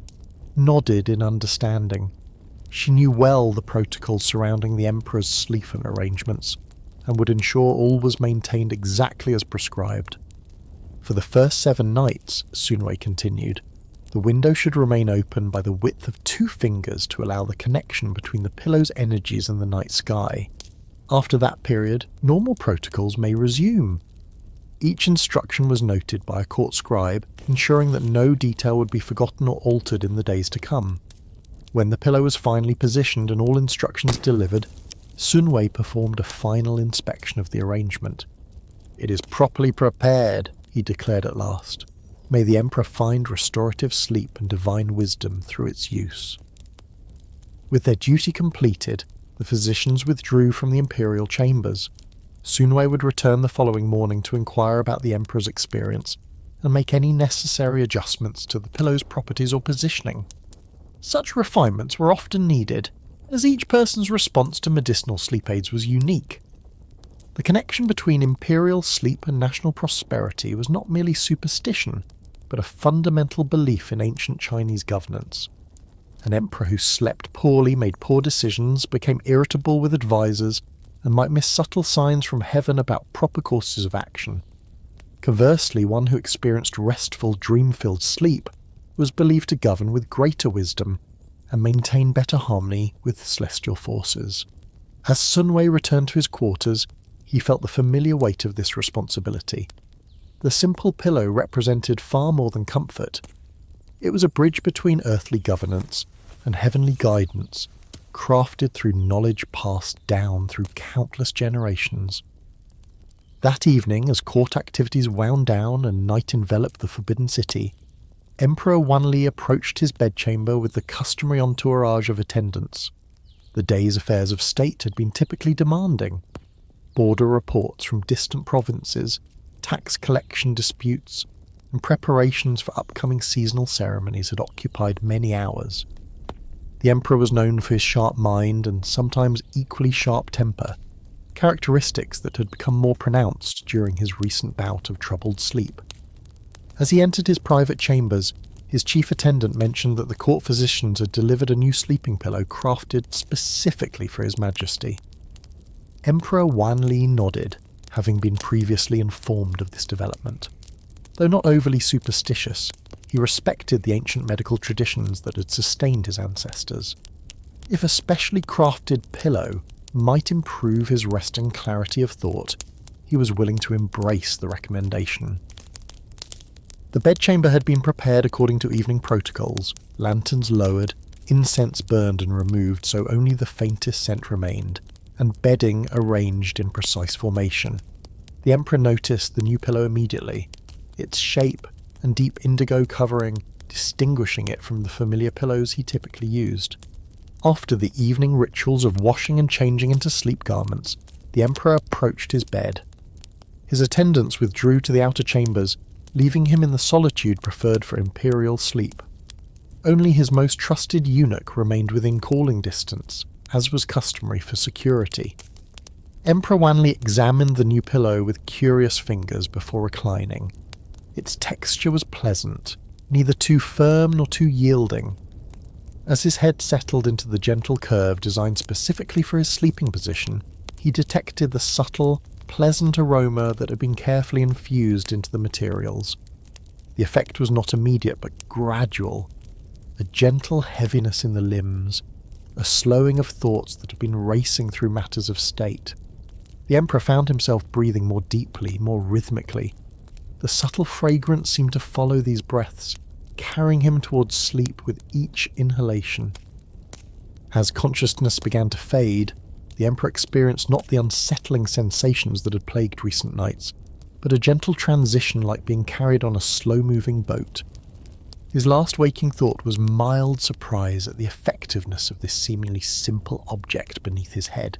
nodded in understanding. She knew well the protocols surrounding the Emperor's sleeping arrangements, and would ensure all was maintained exactly as prescribed. For the first 7 nights, Sun Wei continued, the window should remain open by the width of 2 fingers to allow the connection between the pillow's energies and the night sky. After that period, normal protocols may resume. Each instruction was noted by a court scribe, ensuring that no detail would be forgotten or altered in the days to come. When the pillow was finally positioned and all instructions delivered, Sun Wei performed a final inspection of the arrangement. "It is properly prepared," he declared at last. "May the Emperor find restorative sleep and divine wisdom through its use." With their duty completed, the physicians withdrew from the imperial chambers. Sun Wei would return the following morning to inquire about the Emperor's experience and make any necessary adjustments to the pillow's properties or positioning. Such refinements were often needed, as each person's response to medicinal sleep aids was unique. The connection between imperial sleep and national prosperity was not merely superstition, but a fundamental belief in ancient Chinese governance. An emperor who slept poorly, made poor decisions, became irritable with advisors, and might miss subtle signs from heaven about proper courses of action. Conversely, one who experienced restful, dream-filled sleep was believed to govern with greater wisdom and maintain better harmony with celestial forces. As Sun Wei returned to his quarters, he felt the familiar weight of this responsibility. The simple pillow represented far more than comfort. It was a bridge between earthly governance and heavenly guidance, crafted through knowledge passed down through countless generations. That evening, as court activities wound down and night enveloped the Forbidden City, Emperor Wanli approached his bedchamber with the customary entourage of attendants. The day's affairs of state had been typically demanding. Border reports from distant provinces, tax collection disputes, and preparations for upcoming seasonal ceremonies had occupied many hours. The Emperor was known for his sharp mind and sometimes equally sharp temper, characteristics that had become more pronounced during his recent bout of troubled sleep. As he entered his private chambers, his chief attendant mentioned that the court physicians had delivered a new sleeping pillow crafted specifically for His Majesty. Emperor Wanli nodded, having been previously informed of this development. Though not overly superstitious, he respected the ancient medical traditions that had sustained his ancestors. If a specially crafted pillow might improve his resting clarity of thought, he was willing to embrace the recommendation. The bedchamber had been prepared according to evening protocols, lanterns lowered, incense burned and removed so only the faintest scent remained, and bedding arranged in precise formation. The Emperor noticed the new pillow immediately, its shape and deep indigo covering distinguishing it from the familiar pillows he typically used. After the evening rituals of washing and changing into sleep garments, the Emperor approached his bed. His attendants withdrew to the outer chambers, leaving him in the solitude preferred for imperial sleep. Only his most trusted eunuch remained within calling distance, as was customary for security. Emperor Wanli examined the new pillow with curious fingers before reclining. Its texture was pleasant, neither too firm nor too yielding. As his head settled into the gentle curve designed specifically for his sleeping position, he detected the subtle, pleasant aroma that had been carefully infused into the materials. The effect was not immediate but gradual. a gentle heaviness in the limbs, a slowing of thoughts that had been racing through matters of state. The Emperor found himself breathing more deeply, more rhythmically. The subtle fragrance seemed to follow these breaths, carrying him towards sleep with each inhalation. As consciousness began to fade, the Emperor experienced not the unsettling sensations that had plagued recent nights, but a gentle transition like being carried on a slow-moving boat. His last waking thought was mild surprise at the effectiveness of this seemingly simple object beneath his head.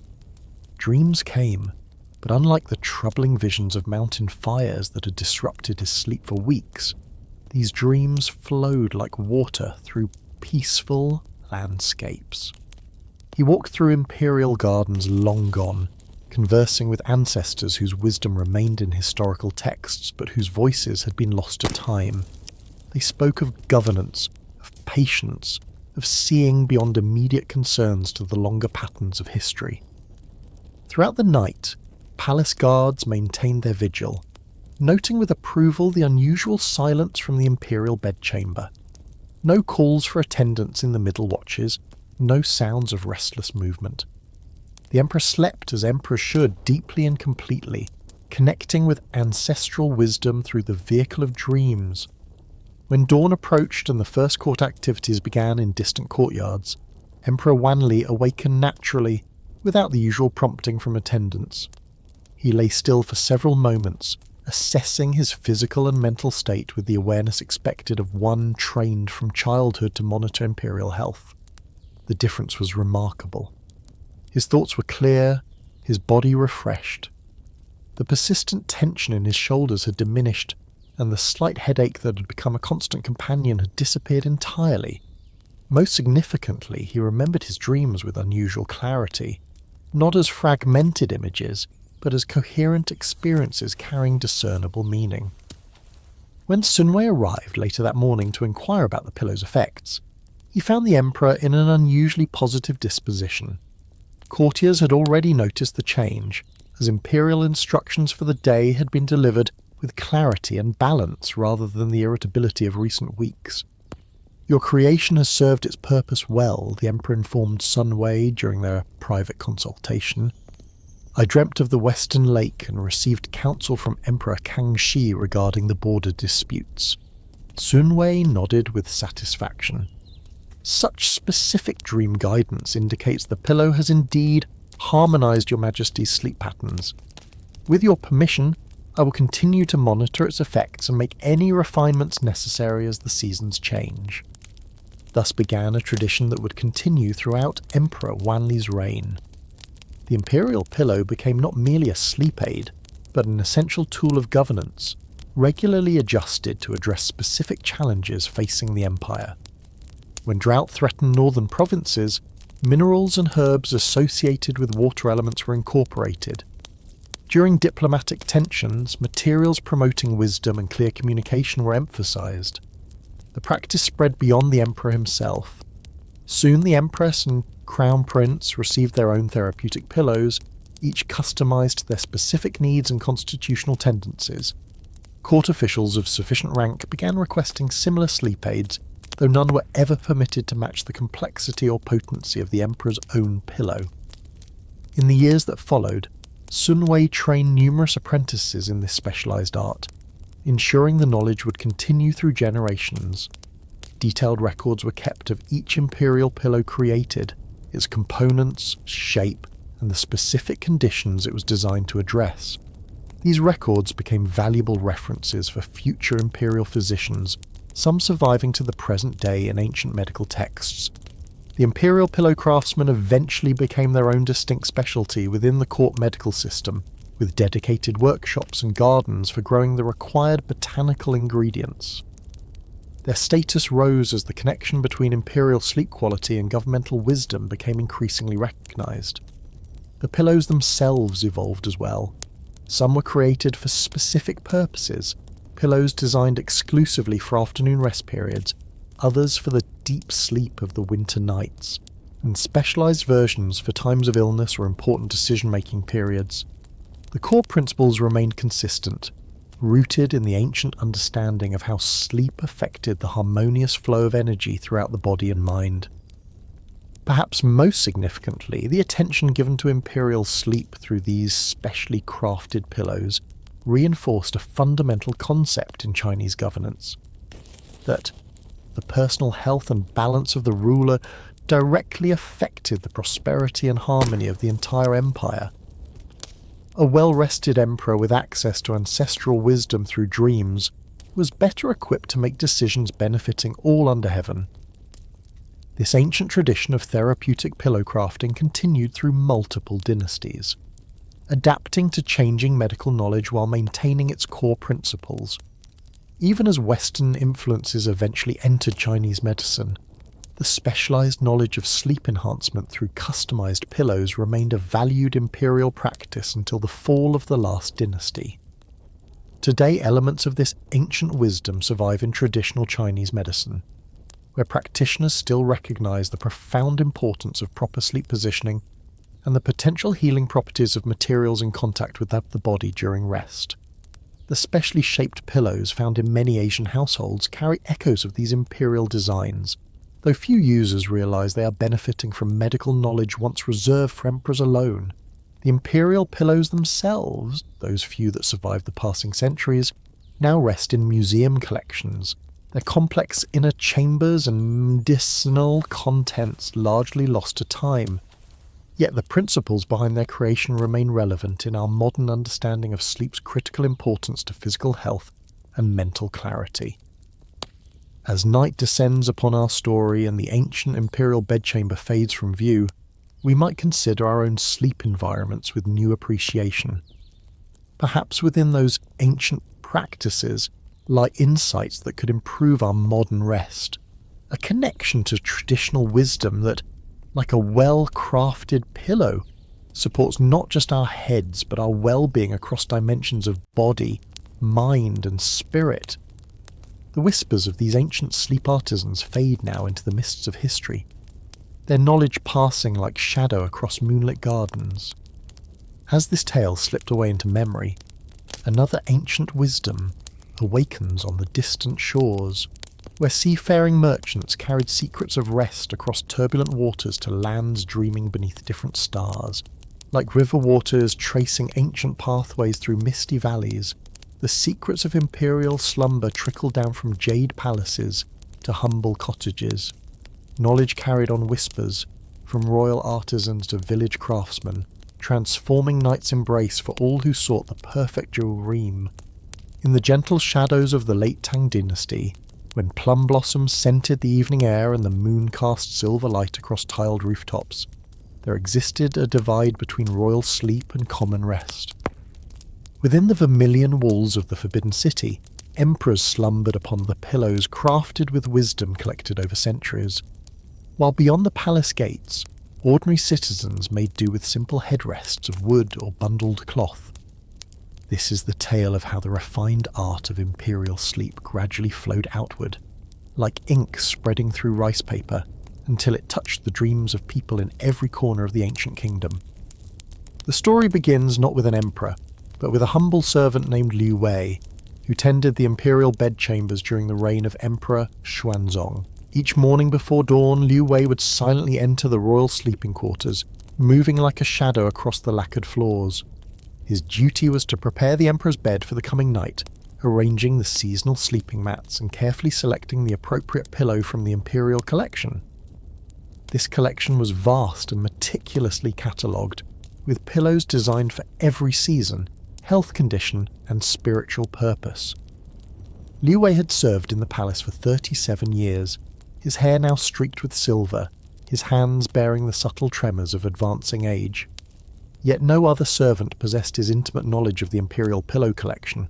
Dreams came, but unlike the troubling visions of mountain fires that had disrupted his sleep for weeks, these dreams flowed like water through peaceful landscapes. He walked through imperial gardens long gone, conversing with ancestors whose wisdom remained in historical texts but whose voices had been lost to time. They spoke of governance, of patience, of seeing beyond immediate concerns to the longer patterns of history. Throughout the night, palace guards maintained their vigil, noting with approval the unusual silence from the imperial bedchamber. No calls for attendance in the middle watches, no sounds of restless movement. The Emperor slept as emperors should, deeply and completely, connecting with ancestral wisdom through the vehicle of dreams. When dawn approached and the first court activities began in distant courtyards, Emperor Wanli awakened naturally, without the usual prompting from attendants. He lay still for several moments, assessing his physical and mental state with the awareness expected of one trained from childhood to monitor imperial health. The difference was remarkable. His thoughts were clear, his body refreshed. The persistent tension in his shoulders had diminished, and the slight headache that had become a constant companion had disappeared entirely. Most significantly, he remembered his dreams with unusual clarity, not as fragmented images, but as coherent experiences carrying discernible meaning. When Sunwei arrived later that morning to inquire about the pillow's effects, he found the Emperor in an unusually positive disposition. Courtiers had already noticed the change, as imperial instructions for the day had been delivered with clarity and balance rather than the irritability of recent weeks. "Your creation has served its purpose well," the Emperor informed Sun Wei during their private consultation. "I dreamt of the Western Lake and received counsel from Emperor Kangxi regarding the border disputes." Sun Wei nodded with satisfaction. "Such specific dream guidance indicates the pillow has indeed harmonized your Majesty's sleep patterns. With your permission, I will continue to monitor its effects and make any refinements necessary as the seasons change." Thus began a tradition that would continue throughout Emperor Wanli's reign. The imperial pillow became not merely a sleep aid, but an essential tool of governance, regularly adjusted to address specific challenges facing the empire. When drought threatened northern provinces, minerals and herbs associated with water elements were incorporated. During diplomatic tensions, materials promoting wisdom and clear communication were emphasized. The practice spread beyond the emperor himself. Soon the empress and crown prince received their own therapeutic pillows, each customized to their specific needs and constitutional tendencies. Court officials of sufficient rank began requesting similar sleep aids, though none were ever permitted to match the complexity or potency of the emperor's own pillow. In the years that followed, Sun Wei trained numerous apprentices in this specialized art, ensuring the knowledge would continue through generations. Detailed records were kept of each imperial pillow created, its components, shape, and the specific conditions it was designed to address. These records became valuable references for future imperial physicians, some surviving to the present day in ancient medical texts. The imperial pillow craftsmen eventually became their own distinct specialty within the court medical system, with dedicated workshops and gardens for growing the required botanical ingredients. Their status rose as the connection between imperial sleep quality and governmental wisdom became increasingly recognized. The pillows themselves evolved as well. Some were created for specific purposes, pillows designed exclusively for afternoon rest periods, others for the deep sleep of the winter nights, and specialized versions for times of illness or important decision-making periods. The core principles remained consistent: rooted in the ancient understanding of how sleep affected the harmonious flow of energy throughout the body and mind. Perhaps most significantly, the attention given to imperial sleep through these specially crafted pillows reinforced a fundamental concept in Chinese governance, that the personal health and balance of the ruler directly affected the prosperity and harmony of the entire empire. A well-rested emperor with access to ancestral wisdom through dreams was better equipped to make decisions benefiting all under heaven. This ancient tradition of therapeutic pillow crafting continued through multiple dynasties, adapting to changing medical knowledge while maintaining its core principles. Even as Western influences eventually entered Chinese medicine, the specialized knowledge of sleep enhancement through customized pillows remained a valued imperial practice until the fall of the last dynasty. Today, elements of this ancient wisdom survive in traditional Chinese medicine, where practitioners still recognize the profound importance of proper sleep positioning and the potential healing properties of materials in contact with the body during rest. The specially shaped pillows found in many Asian households carry echoes of these imperial designs, though few users realize they are benefiting from medical knowledge once reserved for emperors alone. The imperial pillows themselves, those few that survived the passing centuries, now rest in museum collections, their complex inner chambers and medicinal contents largely lost to time. Yet the principles behind their creation remain relevant in our modern understanding of sleep's critical importance to physical health and mental clarity. As night descends upon our story and the ancient imperial bedchamber fades from view, we might consider our own sleep environments with new appreciation. Perhaps within those ancient practices lie insights that could improve our modern rest, a connection to traditional wisdom that, like a well-crafted pillow, supports not just our heads but our well-being across dimensions of body, mind and spirit. The whispers of these ancient sleep artisans fade now into the mists of history, their knowledge passing like shadow across moonlit gardens. As this tale slipped away into memory, another ancient wisdom awakens on the distant shores, where seafaring merchants carried secrets of rest across turbulent waters to lands dreaming beneath different stars. Like river waters tracing ancient pathways through misty valleys, the secrets of imperial slumber trickled down from jade palaces to humble cottages. Knowledge carried on whispers, from royal artisans to village craftsmen, transforming night's embrace for all who sought the perfect dream. In the gentle shadows of the late Tang dynasty, when plum blossoms scented the evening air and the moon cast silver light across tiled rooftops, there existed a divide between royal sleep and common rest. Within the vermilion walls of the Forbidden City, emperors slumbered upon the pillows crafted with wisdom collected over centuries, while beyond the palace gates, ordinary citizens made do with simple headrests of wood or bundled cloth. This is the tale of how the refined art of imperial sleep gradually flowed outward, like ink spreading through rice paper, until it touched the dreams of people in every corner of the ancient kingdom. The story begins not with an emperor, but with a humble servant named Liu Wei, who tended the imperial bedchambers during the reign of Emperor Xuanzong. Each morning before dawn, Liu Wei would silently enter the royal sleeping quarters, moving like a shadow across the lacquered floors. His duty was to prepare the emperor's bed for the coming night, arranging the seasonal sleeping mats and carefully selecting the appropriate pillow from the imperial collection. This collection was vast and meticulously catalogued, with pillows designed for every season, health condition and spiritual purpose. Liu Wei had served in the palace for 37 years, his hair now streaked with silver, his hands bearing the subtle tremors of advancing age. Yet no other servant possessed his intimate knowledge of the imperial pillow collection.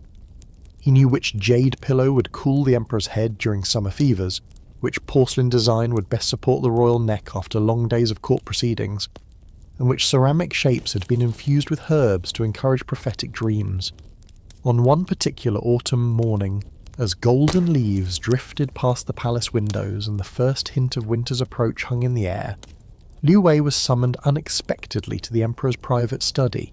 He knew which jade pillow would cool the emperor's head during summer fevers, which porcelain design would best support the royal neck after long days of court proceedings, and which ceramic shapes had been infused with herbs to encourage prophetic dreams. On one particular autumn morning, as golden leaves drifted past the palace windows and the first hint of winter's approach hung in the air, Liu Wei was summoned unexpectedly to the emperor's private study.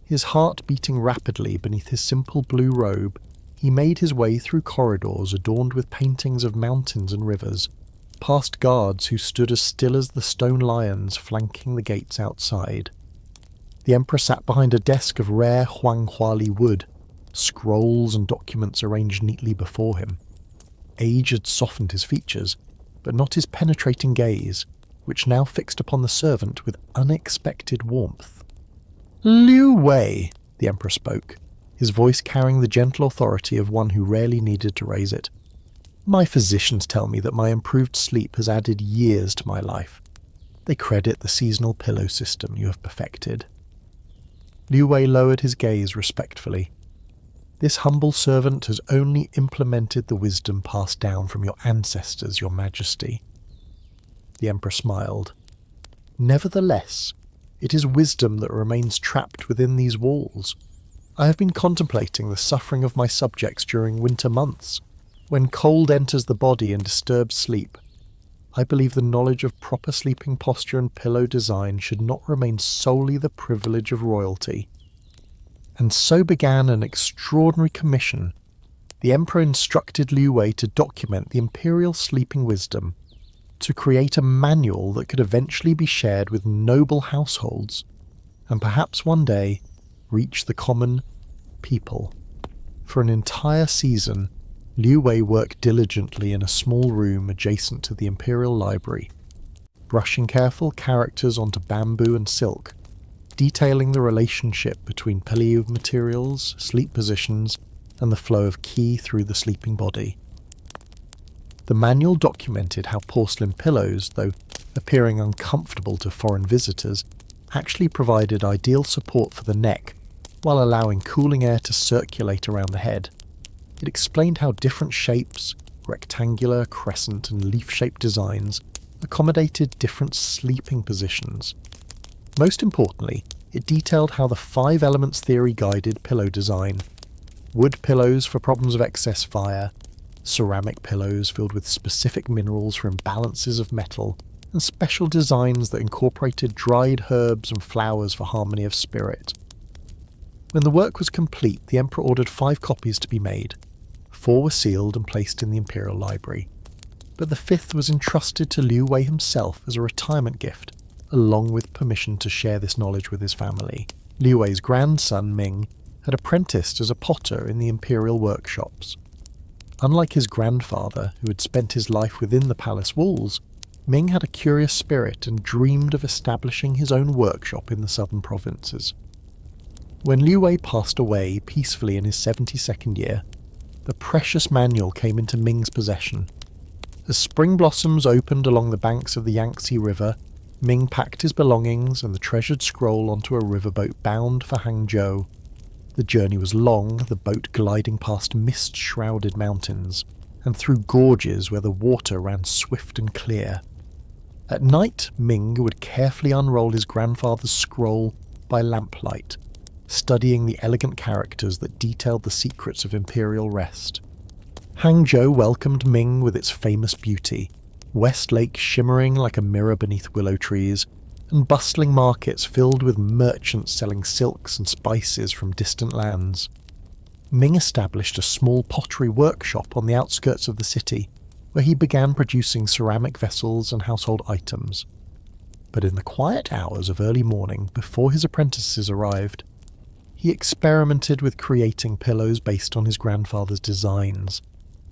His heart beating rapidly beneath his simple blue robe, he made his way through corridors adorned with paintings of mountains and rivers, past guards who stood as still as the stone lions flanking the gates outside. The emperor sat behind a desk of rare Huanghuali wood, scrolls and documents arranged neatly before him. Age had softened his features, but not his penetrating gaze, which now fixed upon the servant with unexpected warmth. "Liu Wei," the emperor spoke, his voice carrying the gentle authority of one who rarely needed to raise it. "My physicians tell me that my improved sleep has added years to my life. They credit the seasonal pillow system you have perfected." Liu Wei lowered his gaze respectfully. "This humble servant has only implemented the wisdom passed down from your ancestors, your majesty." The emperor smiled. "Nevertheless, it is wisdom that remains trapped within these walls. I have been contemplating the suffering of my subjects during winter months, when cold enters the body and disturbs sleep. I believe the knowledge of proper sleeping posture and pillow design should not remain solely the privilege of royalty." And so began an extraordinary commission. The emperor instructed Liu Wei to document the imperial sleeping wisdom, to create a manual that could eventually be shared with noble households, and perhaps one day reach the common people. For an entire season, Liu Wei worked diligently in a small room adjacent to the imperial library, brushing careful characters onto bamboo and silk, detailing the relationship between pillow materials, sleep positions, and the flow of qi through the sleeping body. The manual documented how porcelain pillows, though appearing uncomfortable to foreign visitors, actually provided ideal support for the neck, while allowing cooling air to circulate around the head. It explained how different shapes, rectangular, crescent, and leaf-shaped designs, accommodated different sleeping positions. Most importantly, it detailed how the 5 elements theory guided pillow design: wood pillows for problems of excess fire, ceramic pillows filled with specific minerals for imbalances of metal, and special designs that incorporated dried herbs and flowers for harmony of spirit. When the work was complete, the emperor ordered 5 copies to be made. 4 were sealed and placed in the imperial library, but the 5th was entrusted to Liu Wei himself as a retirement gift, along with permission to share this knowledge with his family. Liu Wei's grandson, Ming, had apprenticed as a potter in the imperial workshops. Unlike his grandfather, who had spent his life within the palace walls, Ming had a curious spirit and dreamed of establishing his own workshop in the southern provinces. When Liu Wei passed away peacefully in his 72nd year, the precious manual came into Ming's possession. As spring blossoms opened along the banks of the Yangtze River, Ming packed his belongings and the treasured scroll onto a riverboat bound for Hangzhou. The journey was long, the boat gliding past mist-shrouded mountains, and through gorges where the water ran swift and clear. At night, Ming would carefully unroll his grandfather's scroll by lamplight, studying the elegant characters that detailed the secrets of imperial rest. Hangzhou welcomed Ming with its famous beauty, West Lake shimmering like a mirror beneath willow trees, and bustling markets filled with merchants selling silks and spices from distant lands. Ming established a small pottery workshop on the outskirts of the city, where he began producing ceramic vessels and household items. But in the quiet hours of early morning, before his apprentices arrived, he experimented with creating pillows based on his grandfather's designs.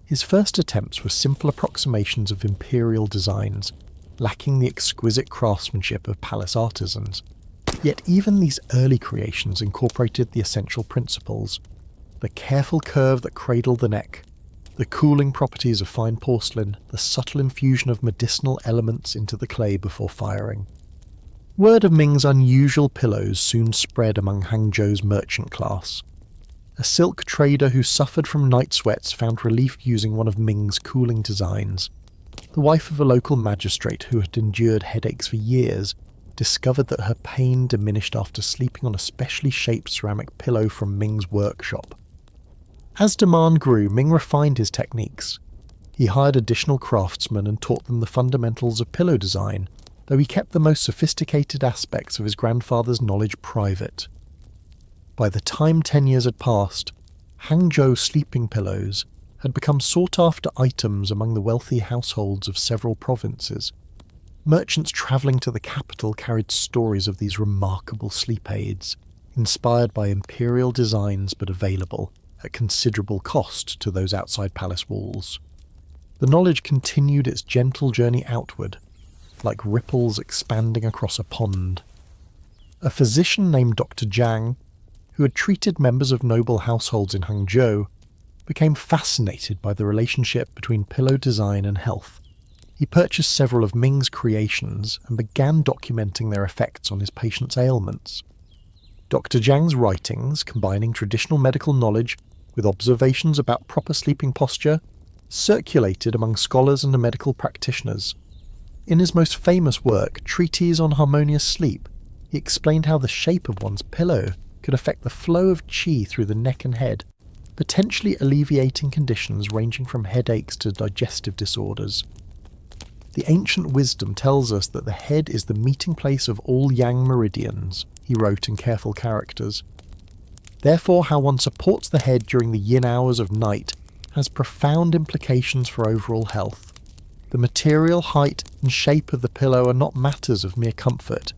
His first attempts were simple approximations of imperial designs, lacking the exquisite craftsmanship of palace artisans. Yet even these early creations incorporated the essential principles: the careful curve that cradled the neck, the cooling properties of fine porcelain, the subtle infusion of medicinal elements into the clay before firing. Word of Ming's unusual pillows soon spread among Hangzhou's merchant class. A silk trader who suffered from night sweats found relief using one of Ming's cooling designs. The wife of a local magistrate who had endured headaches for years discovered that her pain diminished after sleeping on a specially shaped ceramic pillow from Ming's workshop. As demand grew, Ming refined his techniques. He hired additional craftsmen and taught them the fundamentals of pillow design, though he kept the most sophisticated aspects of his grandfather's knowledge private. By the time 10 years had passed, Hangzhou sleeping pillows had become sought-after items among the wealthy households of several provinces. Merchants travelling to the capital carried stories of these remarkable sleep aids, inspired by imperial designs but available at considerable cost to those outside palace walls. The knowledge continued its gentle journey outward, like ripples expanding across a pond. A physician named Dr. Jiang, who had treated members of noble households in Hangzhou, became fascinated by the relationship between pillow design and health. He purchased several of Ming's creations and began documenting their effects on his patients' ailments. Dr. Jiang's writings, combining traditional medical knowledge with observations about proper sleeping posture, circulated among scholars and medical practitioners. In his most famous work, Treatise on Harmonious Sleep, he explained how the shape of one's pillow could affect the flow of qi through the neck and head, potentially alleviating conditions ranging from headaches to digestive disorders. The ancient wisdom tells us that the head is the meeting place of all yang meridians, he wrote in careful characters. Therefore, how one supports the head during the yin hours of night has profound implications for overall health. The material, height, and shape of the pillow are not matters of mere comfort,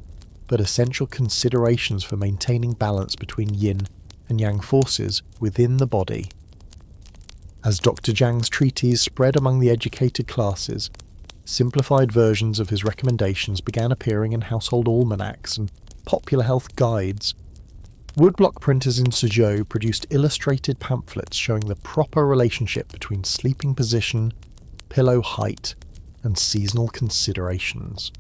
but essential considerations for maintaining balance between yin and yang forces within the body. As Dr. Jiang's treatise spread among the educated classes, simplified versions of his recommendations began appearing in household almanacs and popular health guides. Woodblock printers in Suzhou produced illustrated pamphlets showing the proper relationship between sleeping position, pillow height, and seasonal considerations.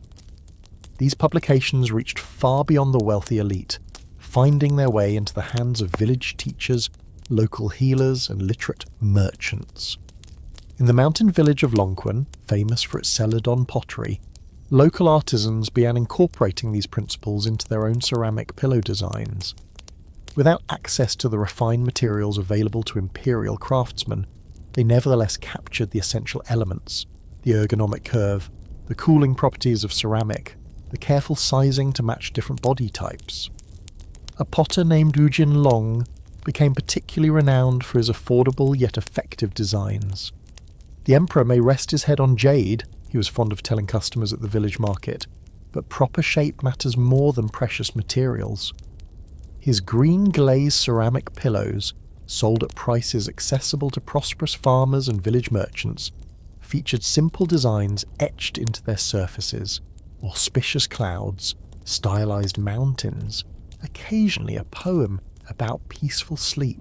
These publications reached far beyond the wealthy elite, finding their way into the hands of village teachers, local healers, and literate merchants. In the mountain village of Longquan, famous for its celadon pottery, local artisans began incorporating these principles into their own ceramic pillow designs. Without access to the refined materials available to imperial craftsmen, they nevertheless captured the essential elements: the ergonomic curve, the cooling properties of ceramic, the careful sizing to match different body types. A potter named Wu Jinlong became particularly renowned for his affordable yet effective designs. The emperor may rest his head on jade, he was fond of telling customers at the village market, but proper shape matters more than precious materials. His green glazed ceramic pillows, sold at prices accessible to prosperous farmers and village merchants, featured simple designs etched into their surfaces: auspicious clouds, stylized mountains, occasionally a poem about peaceful sleep.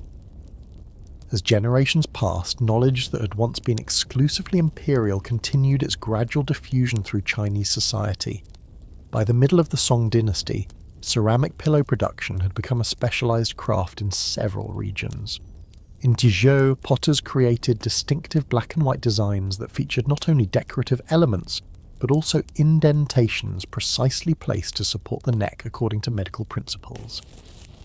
As generations passed, knowledge that had once been exclusively imperial continued its gradual diffusion through Chinese society. By the middle of the Song dynasty, ceramic pillow production had become a specialized craft in several regions. In Dizhou, potters created distinctive black and white designs that featured not only decorative elements, but also indentations precisely placed to support the neck according to medical principles.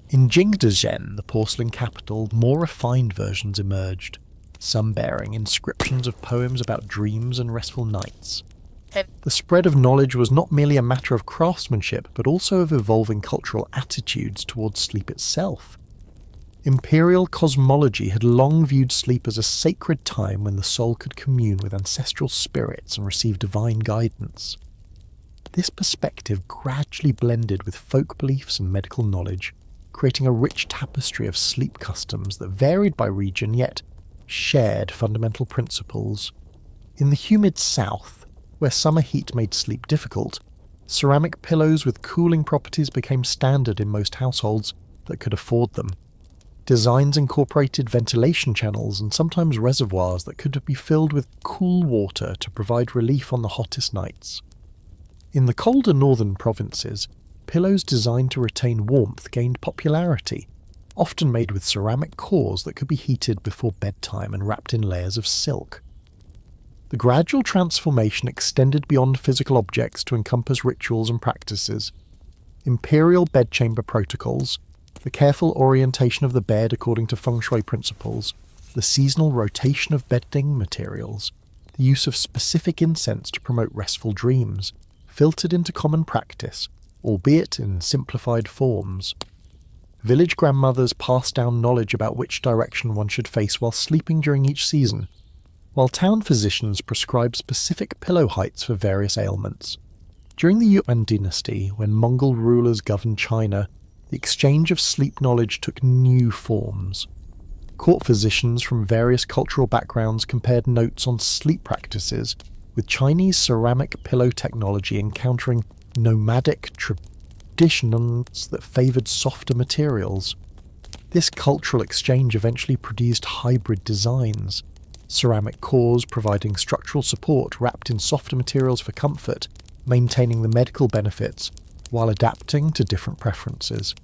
In Jingdezhen, the porcelain capital, more refined versions emerged, some bearing inscriptions of poems about dreams and restful nights. The spread of knowledge was not merely a matter of craftsmanship, but also of evolving cultural attitudes towards sleep itself. Imperial cosmology had long viewed sleep as a sacred time when the soul could commune with ancestral spirits and receive divine guidance. This perspective gradually blended with folk beliefs and medical knowledge, creating a rich tapestry of sleep customs that varied by region yet shared fundamental principles. In the humid south, where summer heat made sleep difficult, ceramic pillows with cooling properties became standard in most households that could afford them. Designs incorporated ventilation channels and sometimes reservoirs that could be filled with cool water to provide relief on the hottest nights. In the colder northern provinces, pillows designed to retain warmth gained popularity, often made with ceramic cores that could be heated before bedtime and wrapped in layers of silk. The gradual transformation extended beyond physical objects to encompass rituals and practices. Imperial bedchamber protocols, the careful orientation of the bed according to feng shui principles, the seasonal rotation of bedding materials, the use of specific incense to promote restful dreams, filtered into common practice, albeit in simplified forms. Village grandmothers passed down knowledge about which direction one should face while sleeping during each season, while town physicians prescribed specific pillow heights for various ailments. During the Yuan dynasty, when Mongol rulers governed China, the exchange of sleep knowledge took new forms. Court physicians from various cultural backgrounds compared notes on sleep practices, with Chinese ceramic pillow technology encountering nomadic traditions that favoured softer materials. This cultural exchange eventually produced hybrid designs, ceramic cores providing structural support wrapped in softer materials for comfort, maintaining the medical benefits while adapting to different preferences.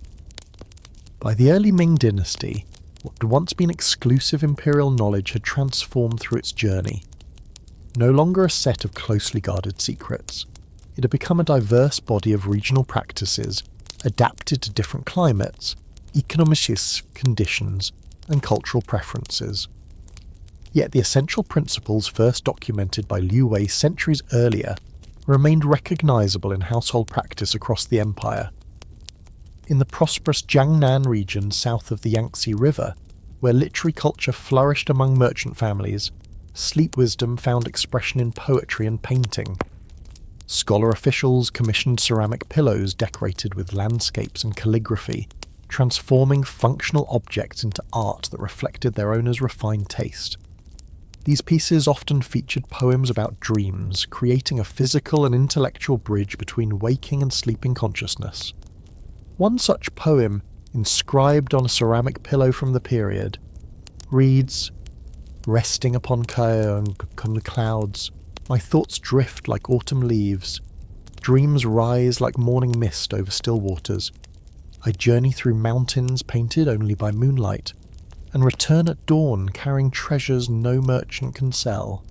By the early Ming dynasty, what had once been exclusive imperial knowledge had transformed through its journey. No longer a set of closely guarded secrets, it had become a diverse body of regional practices adapted to different climates, economic conditions, and cultural preferences. Yet the essential principles first documented by Liu Wei centuries earlier remained recognizable in household practice across the empire. In the prosperous Jiangnan region south of the Yangtze River, where literary culture flourished among merchant families, sleep wisdom found expression in poetry and painting. Scholar officials commissioned ceramic pillows decorated with landscapes and calligraphy, transforming functional objects into art that reflected their owner's refined taste. These pieces often featured poems about dreams, creating a physical and intellectual bridge between waking and sleeping consciousness. One such poem, inscribed on a ceramic pillow from the period, reads, "Resting upon the clouds, my thoughts drift like autumn leaves. Dreams rise like morning mist over still waters. I journey through mountains painted only by moonlight, and return at dawn carrying treasures no merchant can sell."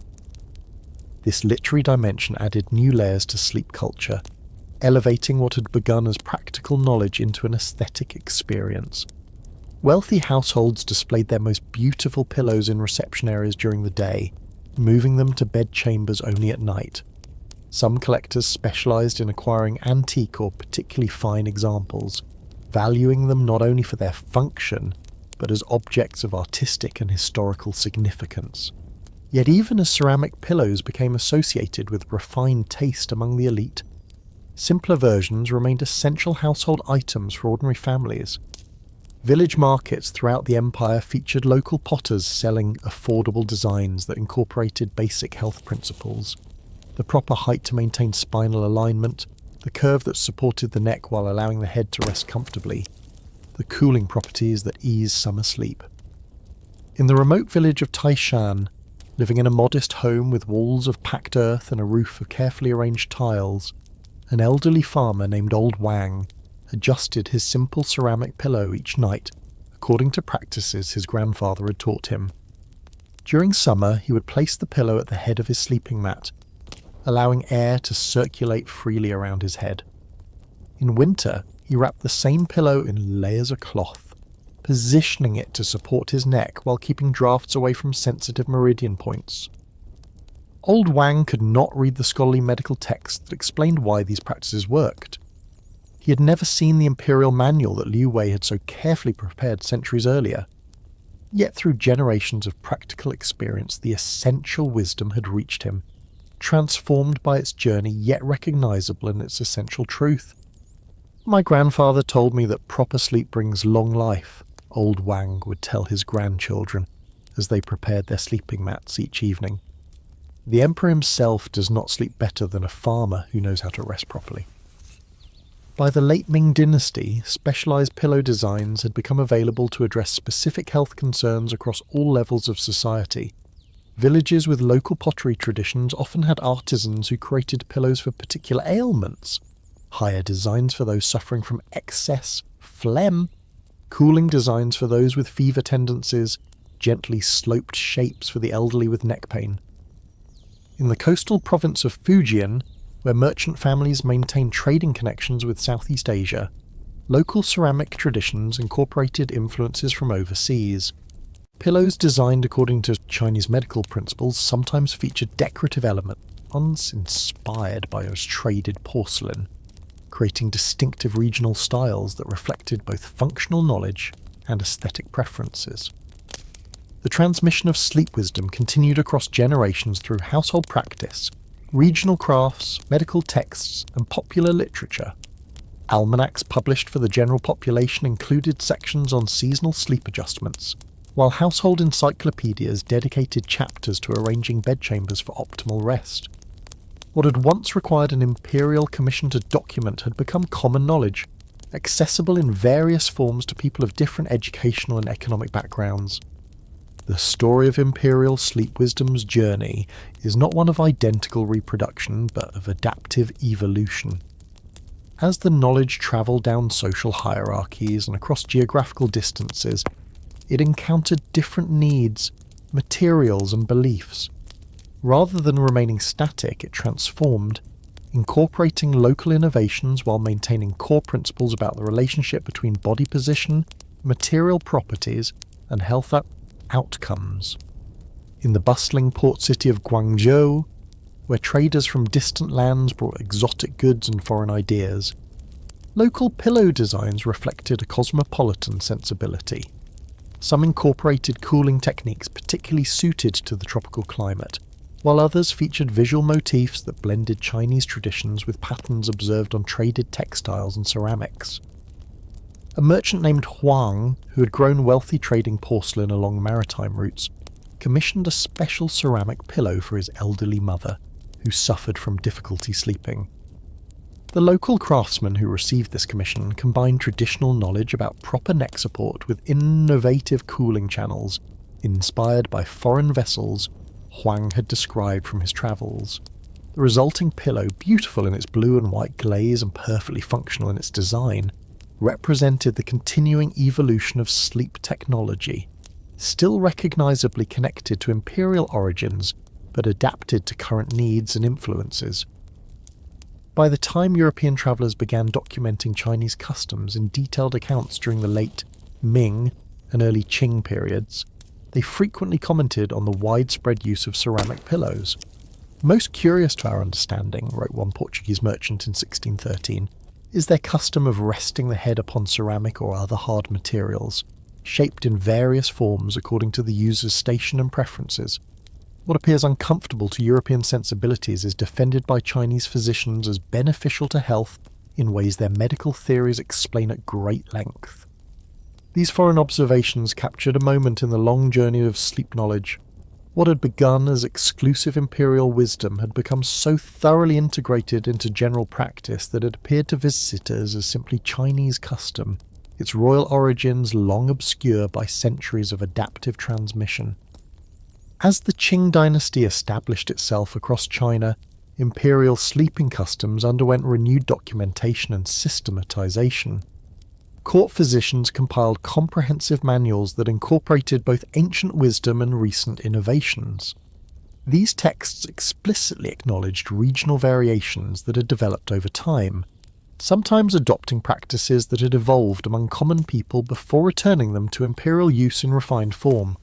This literary dimension added new layers to sleep culture, elevating what had begun as practical knowledge into an aesthetic experience. Wealthy households displayed their most beautiful pillows in reception areas during the day, moving them to bed chambers only at night. Some collectors specialized in acquiring antique or particularly fine examples, valuing them not only for their function, but as objects of artistic and historical significance. Yet even as ceramic pillows became associated with refined taste among the elite, simpler versions remained essential household items for ordinary families. Village markets throughout the empire featured local potters selling affordable designs that incorporated basic health principles: the proper height to maintain spinal alignment, the curve that supported the neck while allowing the head to rest comfortably, the cooling properties that ease summer sleep. In the remote village of Taishan, living in a modest home with walls of packed earth and a roof of carefully arranged tiles, an elderly farmer named Old Wang adjusted his simple ceramic pillow each night, according to practices his grandfather had taught him. During summer, he would place the pillow at the head of his sleeping mat, allowing air to circulate freely around his head. In winter, he wrapped the same pillow in layers of cloth, positioning it to support his neck while keeping drafts away from sensitive meridian points. Old Wang could not read the scholarly medical text that explained why these practices worked. He had never seen the imperial manual that Liu Wei had so carefully prepared centuries earlier. Yet through generations of practical experience, the essential wisdom had reached him, transformed by its journey yet recognizable in its essential truth. "My grandfather told me that proper sleep brings long life," Old Wang would tell his grandchildren as they prepared their sleeping mats each evening. The emperor himself does not sleep better than a farmer who knows how to rest properly. By the late Ming dynasty, specialized pillow designs had become available to address specific health concerns across all levels of society. Villages with local pottery traditions often had artisans who created pillows for particular ailments, higher designs for those suffering from excess phlegm, cooling designs for those with fever tendencies, gently sloped shapes for the elderly with neck pain. In the coastal province of Fujian, where merchant families maintained trading connections with Southeast Asia, local ceramic traditions incorporated influences from overseas. Pillows designed according to Chinese medical principles sometimes featured decorative elements inspired by Australian porcelain, creating distinctive regional styles that reflected both functional knowledge and aesthetic preferences. The transmission of sleep wisdom continued across generations through household practice, regional crafts, medical texts, and popular literature. Almanacs published for the general population included sections on seasonal sleep adjustments, while household encyclopedias dedicated chapters to arranging bedchambers for optimal rest. What had once required an imperial commission to document had become common knowledge, accessible in various forms to people of different educational and economic backgrounds. The story of imperial sleep wisdom's journey is not one of identical reproduction, but of adaptive evolution. As the knowledge travelled down social hierarchies and across geographical distances, it encountered different needs, materials and beliefs. Rather than remaining static, it transformed, incorporating local innovations while maintaining core principles about the relationship between body position, material properties, and health outcomes. In the bustling port city of Guangzhou, where traders from distant lands brought exotic goods and foreign ideas, local pillow designs reflected a cosmopolitan sensibility. Some incorporated cooling techniques particularly suited to the tropical climate, while others featured visual motifs that blended Chinese traditions with patterns observed on traded textiles and ceramics. A merchant named Huang, who had grown wealthy trading porcelain along maritime routes, commissioned a special ceramic pillow for his elderly mother, who suffered from difficulty sleeping. The local craftsman who received this commission combined traditional knowledge about proper neck support with innovative cooling channels, inspired by foreign vessels Huang had described from his travels. The resulting pillow, beautiful in its blue and white glaze and perfectly functional in its design, represented the continuing evolution of sleep technology, still recognisably connected to imperial origins, but adapted to current needs and influences. By the time European travellers began documenting Chinese customs in detailed accounts during the late Ming and early Qing periods, they frequently commented on the widespread use of ceramic pillows. Most curious to our understanding, wrote one Portuguese merchant in 1613, is their custom of resting the head upon ceramic or other hard materials, shaped in various forms according to the user's station and preferences. What appears uncomfortable to European sensibilities is defended by Chinese physicians as beneficial to health in ways their medical theories explain at great length. These foreign observations captured a moment in the long journey of sleep knowledge. What had begun as exclusive imperial wisdom had become so thoroughly integrated into general practice that it appeared to visitors as simply Chinese custom, its royal origins long obscure by centuries of adaptive transmission. As the Qing dynasty established itself across China, imperial sleeping customs underwent renewed documentation and systematization. Court physicians compiled comprehensive manuals that incorporated both ancient wisdom and recent innovations. These texts explicitly acknowledged regional variations that had developed over time, sometimes adopting practices that had evolved among common people before returning them to imperial use in refined form.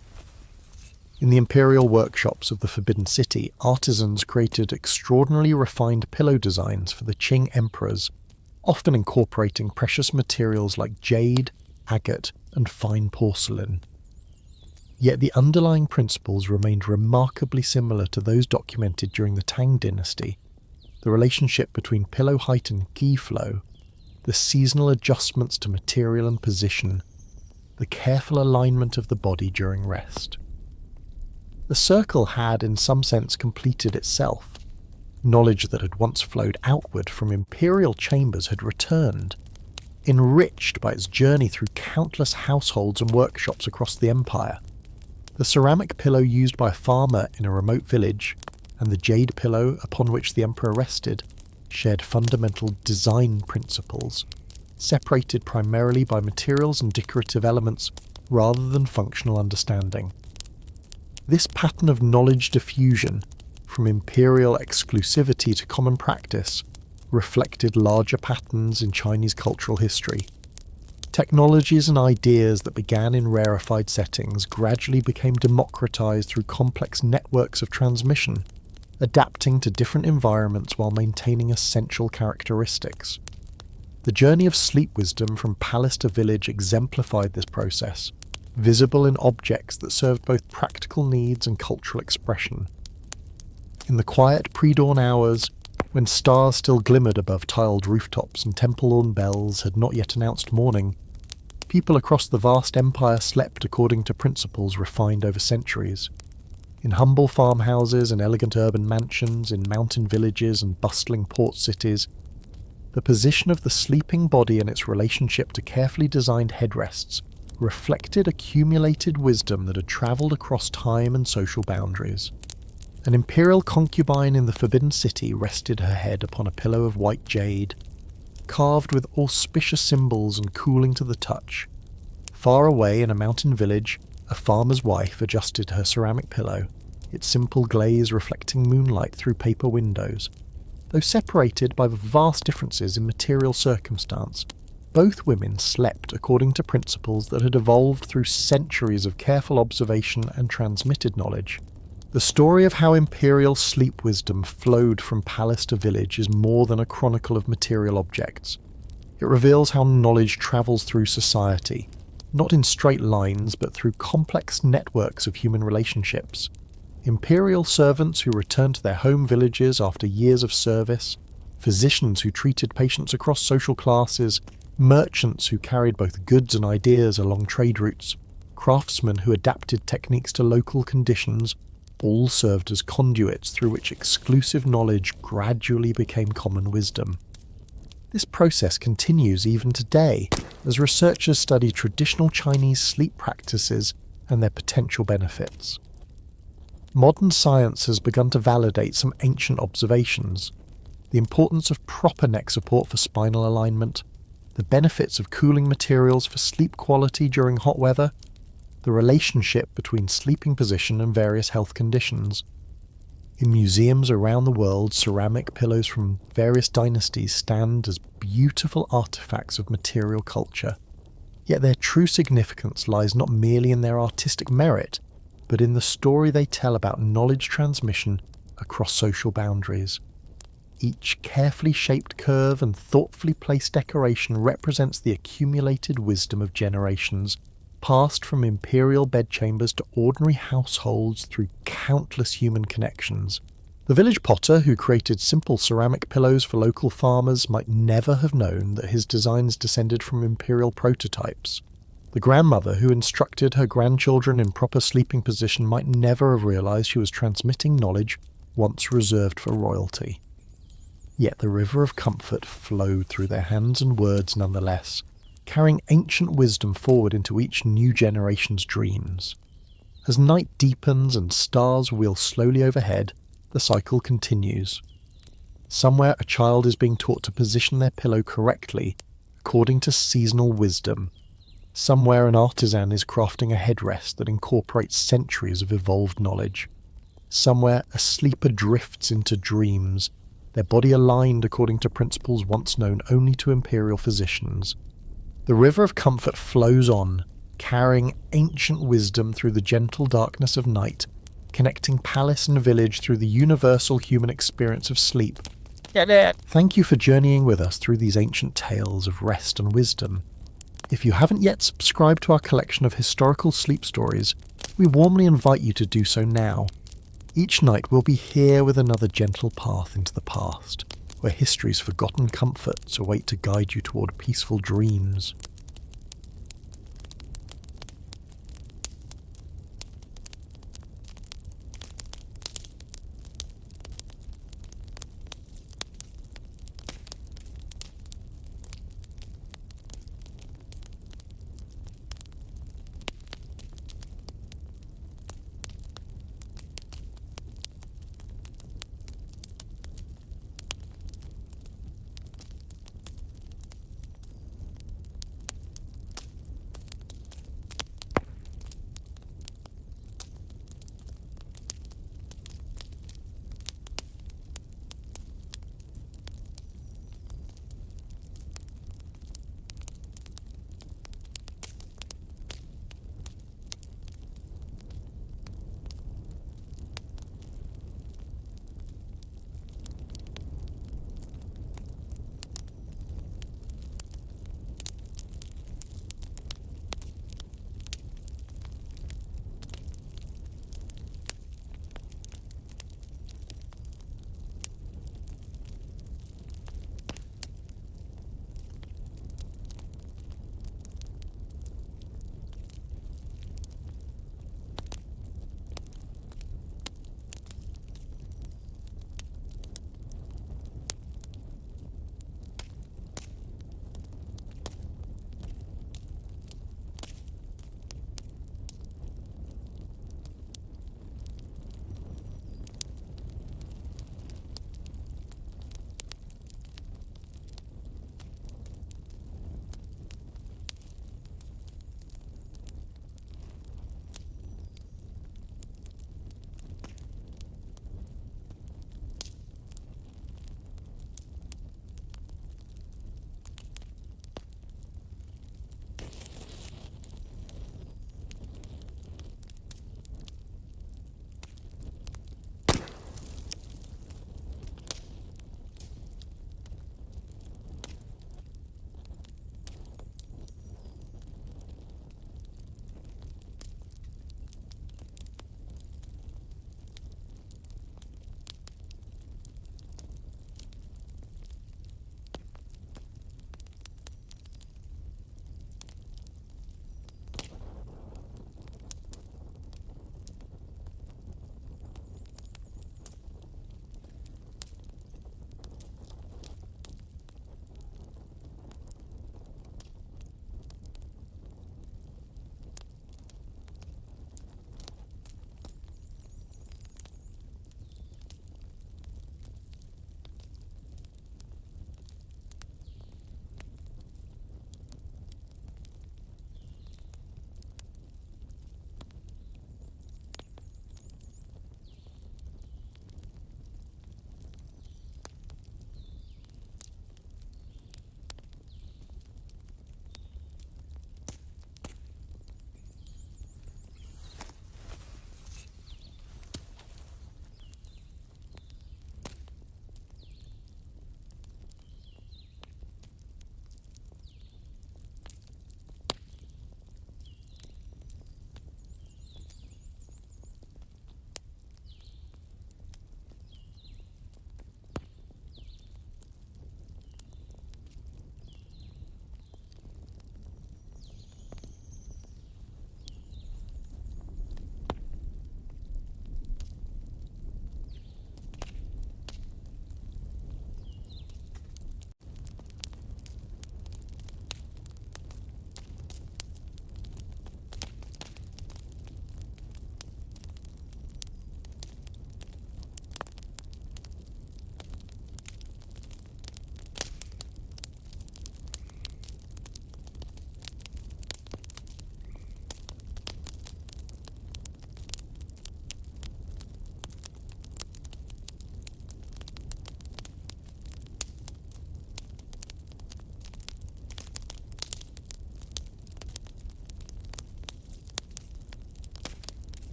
In the imperial workshops of the Forbidden City, artisans created extraordinarily refined pillow designs for the Qing emperors, often incorporating precious materials like jade, agate, and fine porcelain. Yet the underlying principles remained remarkably similar to those documented during the Tang dynasty: the relationship between pillow height and qi flow, the seasonal adjustments to material and position, the careful alignment of the body during rest. The circle had, in some sense, completed itself. Knowledge that had once flowed outward from imperial chambers had returned, enriched by its journey through countless households and workshops across the empire. The ceramic pillow used by a farmer in a remote village, and the jade pillow upon which the emperor rested, shared fundamental design principles, separated primarily by materials and decorative elements rather than functional understanding. This pattern of knowledge diffusion, from imperial exclusivity to common practice, reflected larger patterns in Chinese cultural history. Technologies and ideas that began in rarefied settings gradually became democratized through complex networks of transmission, adapting to different environments while maintaining essential characteristics. The journey of sleep wisdom from palace to village exemplified this process, visible in objects that served both practical needs and cultural expression. In the quiet pre-dawn hours, when stars still glimmered above tiled rooftops and temple-worn bells had not yet announced morning, people across the vast empire slept according to principles refined over centuries. In humble farmhouses and elegant urban mansions, in mountain villages and bustling port cities, the position of the sleeping body and its relationship to carefully designed headrests reflected accumulated wisdom that had travelled across time and social boundaries. An imperial concubine in the Forbidden City rested her head upon a pillow of white jade, carved with auspicious symbols and cooling to the touch. Far away in a mountain village, a farmer's wife adjusted her ceramic pillow, its simple glaze reflecting moonlight through paper windows. Though separated by vast differences in material circumstance, both women slept according to principles that had evolved through centuries of careful observation and transmitted knowledge. The story of how imperial sleep wisdom flowed from palace to village is more than a chronicle of material objects. It reveals how knowledge travels through society, not in straight lines but through complex networks of human relationships. Imperial servants who returned to their home villages after years of service, physicians who treated patients across social classes, merchants who carried both goods and ideas along trade routes, craftsmen who adapted techniques to local conditions, all served as conduits through which exclusive knowledge gradually became common wisdom. This process continues even today as researchers study traditional Chinese sleep practices and their potential benefits. Modern science has begun to validate some ancient observations: the importance of proper neck support for spinal alignment, the benefits of cooling materials for sleep quality during hot weather, the relationship between sleeping position and various health conditions. In museums around the world, ceramic pillows from various dynasties stand as beautiful artifacts of material culture. Yet their true significance lies not merely in their artistic merit, but in the story they tell about knowledge transmission across social boundaries. Each carefully shaped curve and thoughtfully placed decoration represents the accumulated wisdom of generations, passed from imperial bedchambers to ordinary households through countless human connections. The village potter who created simple ceramic pillows for local farmers might never have known that his designs descended from imperial prototypes. The grandmother who instructed her grandchildren in proper sleeping position might never have realized she was transmitting knowledge once reserved for royalty. Yet the river of comfort flowed through their hands and words nonetheless, carrying ancient wisdom forward into each new generation's dreams. As night deepens and stars wheel slowly overhead, the cycle continues. Somewhere a child is being taught to position their pillow correctly, according to seasonal wisdom. Somewhere an artisan is crafting a headrest that incorporates centuries of evolved knowledge. Somewhere a sleeper drifts into dreams, their body aligned according to principles once known only to imperial physicians. The river of comfort flows on, carrying ancient wisdom through the gentle darkness of night, connecting palace and village through the universal human experience of sleep. Thank you for journeying with us through these ancient tales of rest and wisdom. If you haven't yet subscribed to our collection of historical sleep stories, we warmly invite you to do so now. Each night we'll be here with another gentle path into the past, where history's forgotten comforts await to guide you toward peaceful dreams.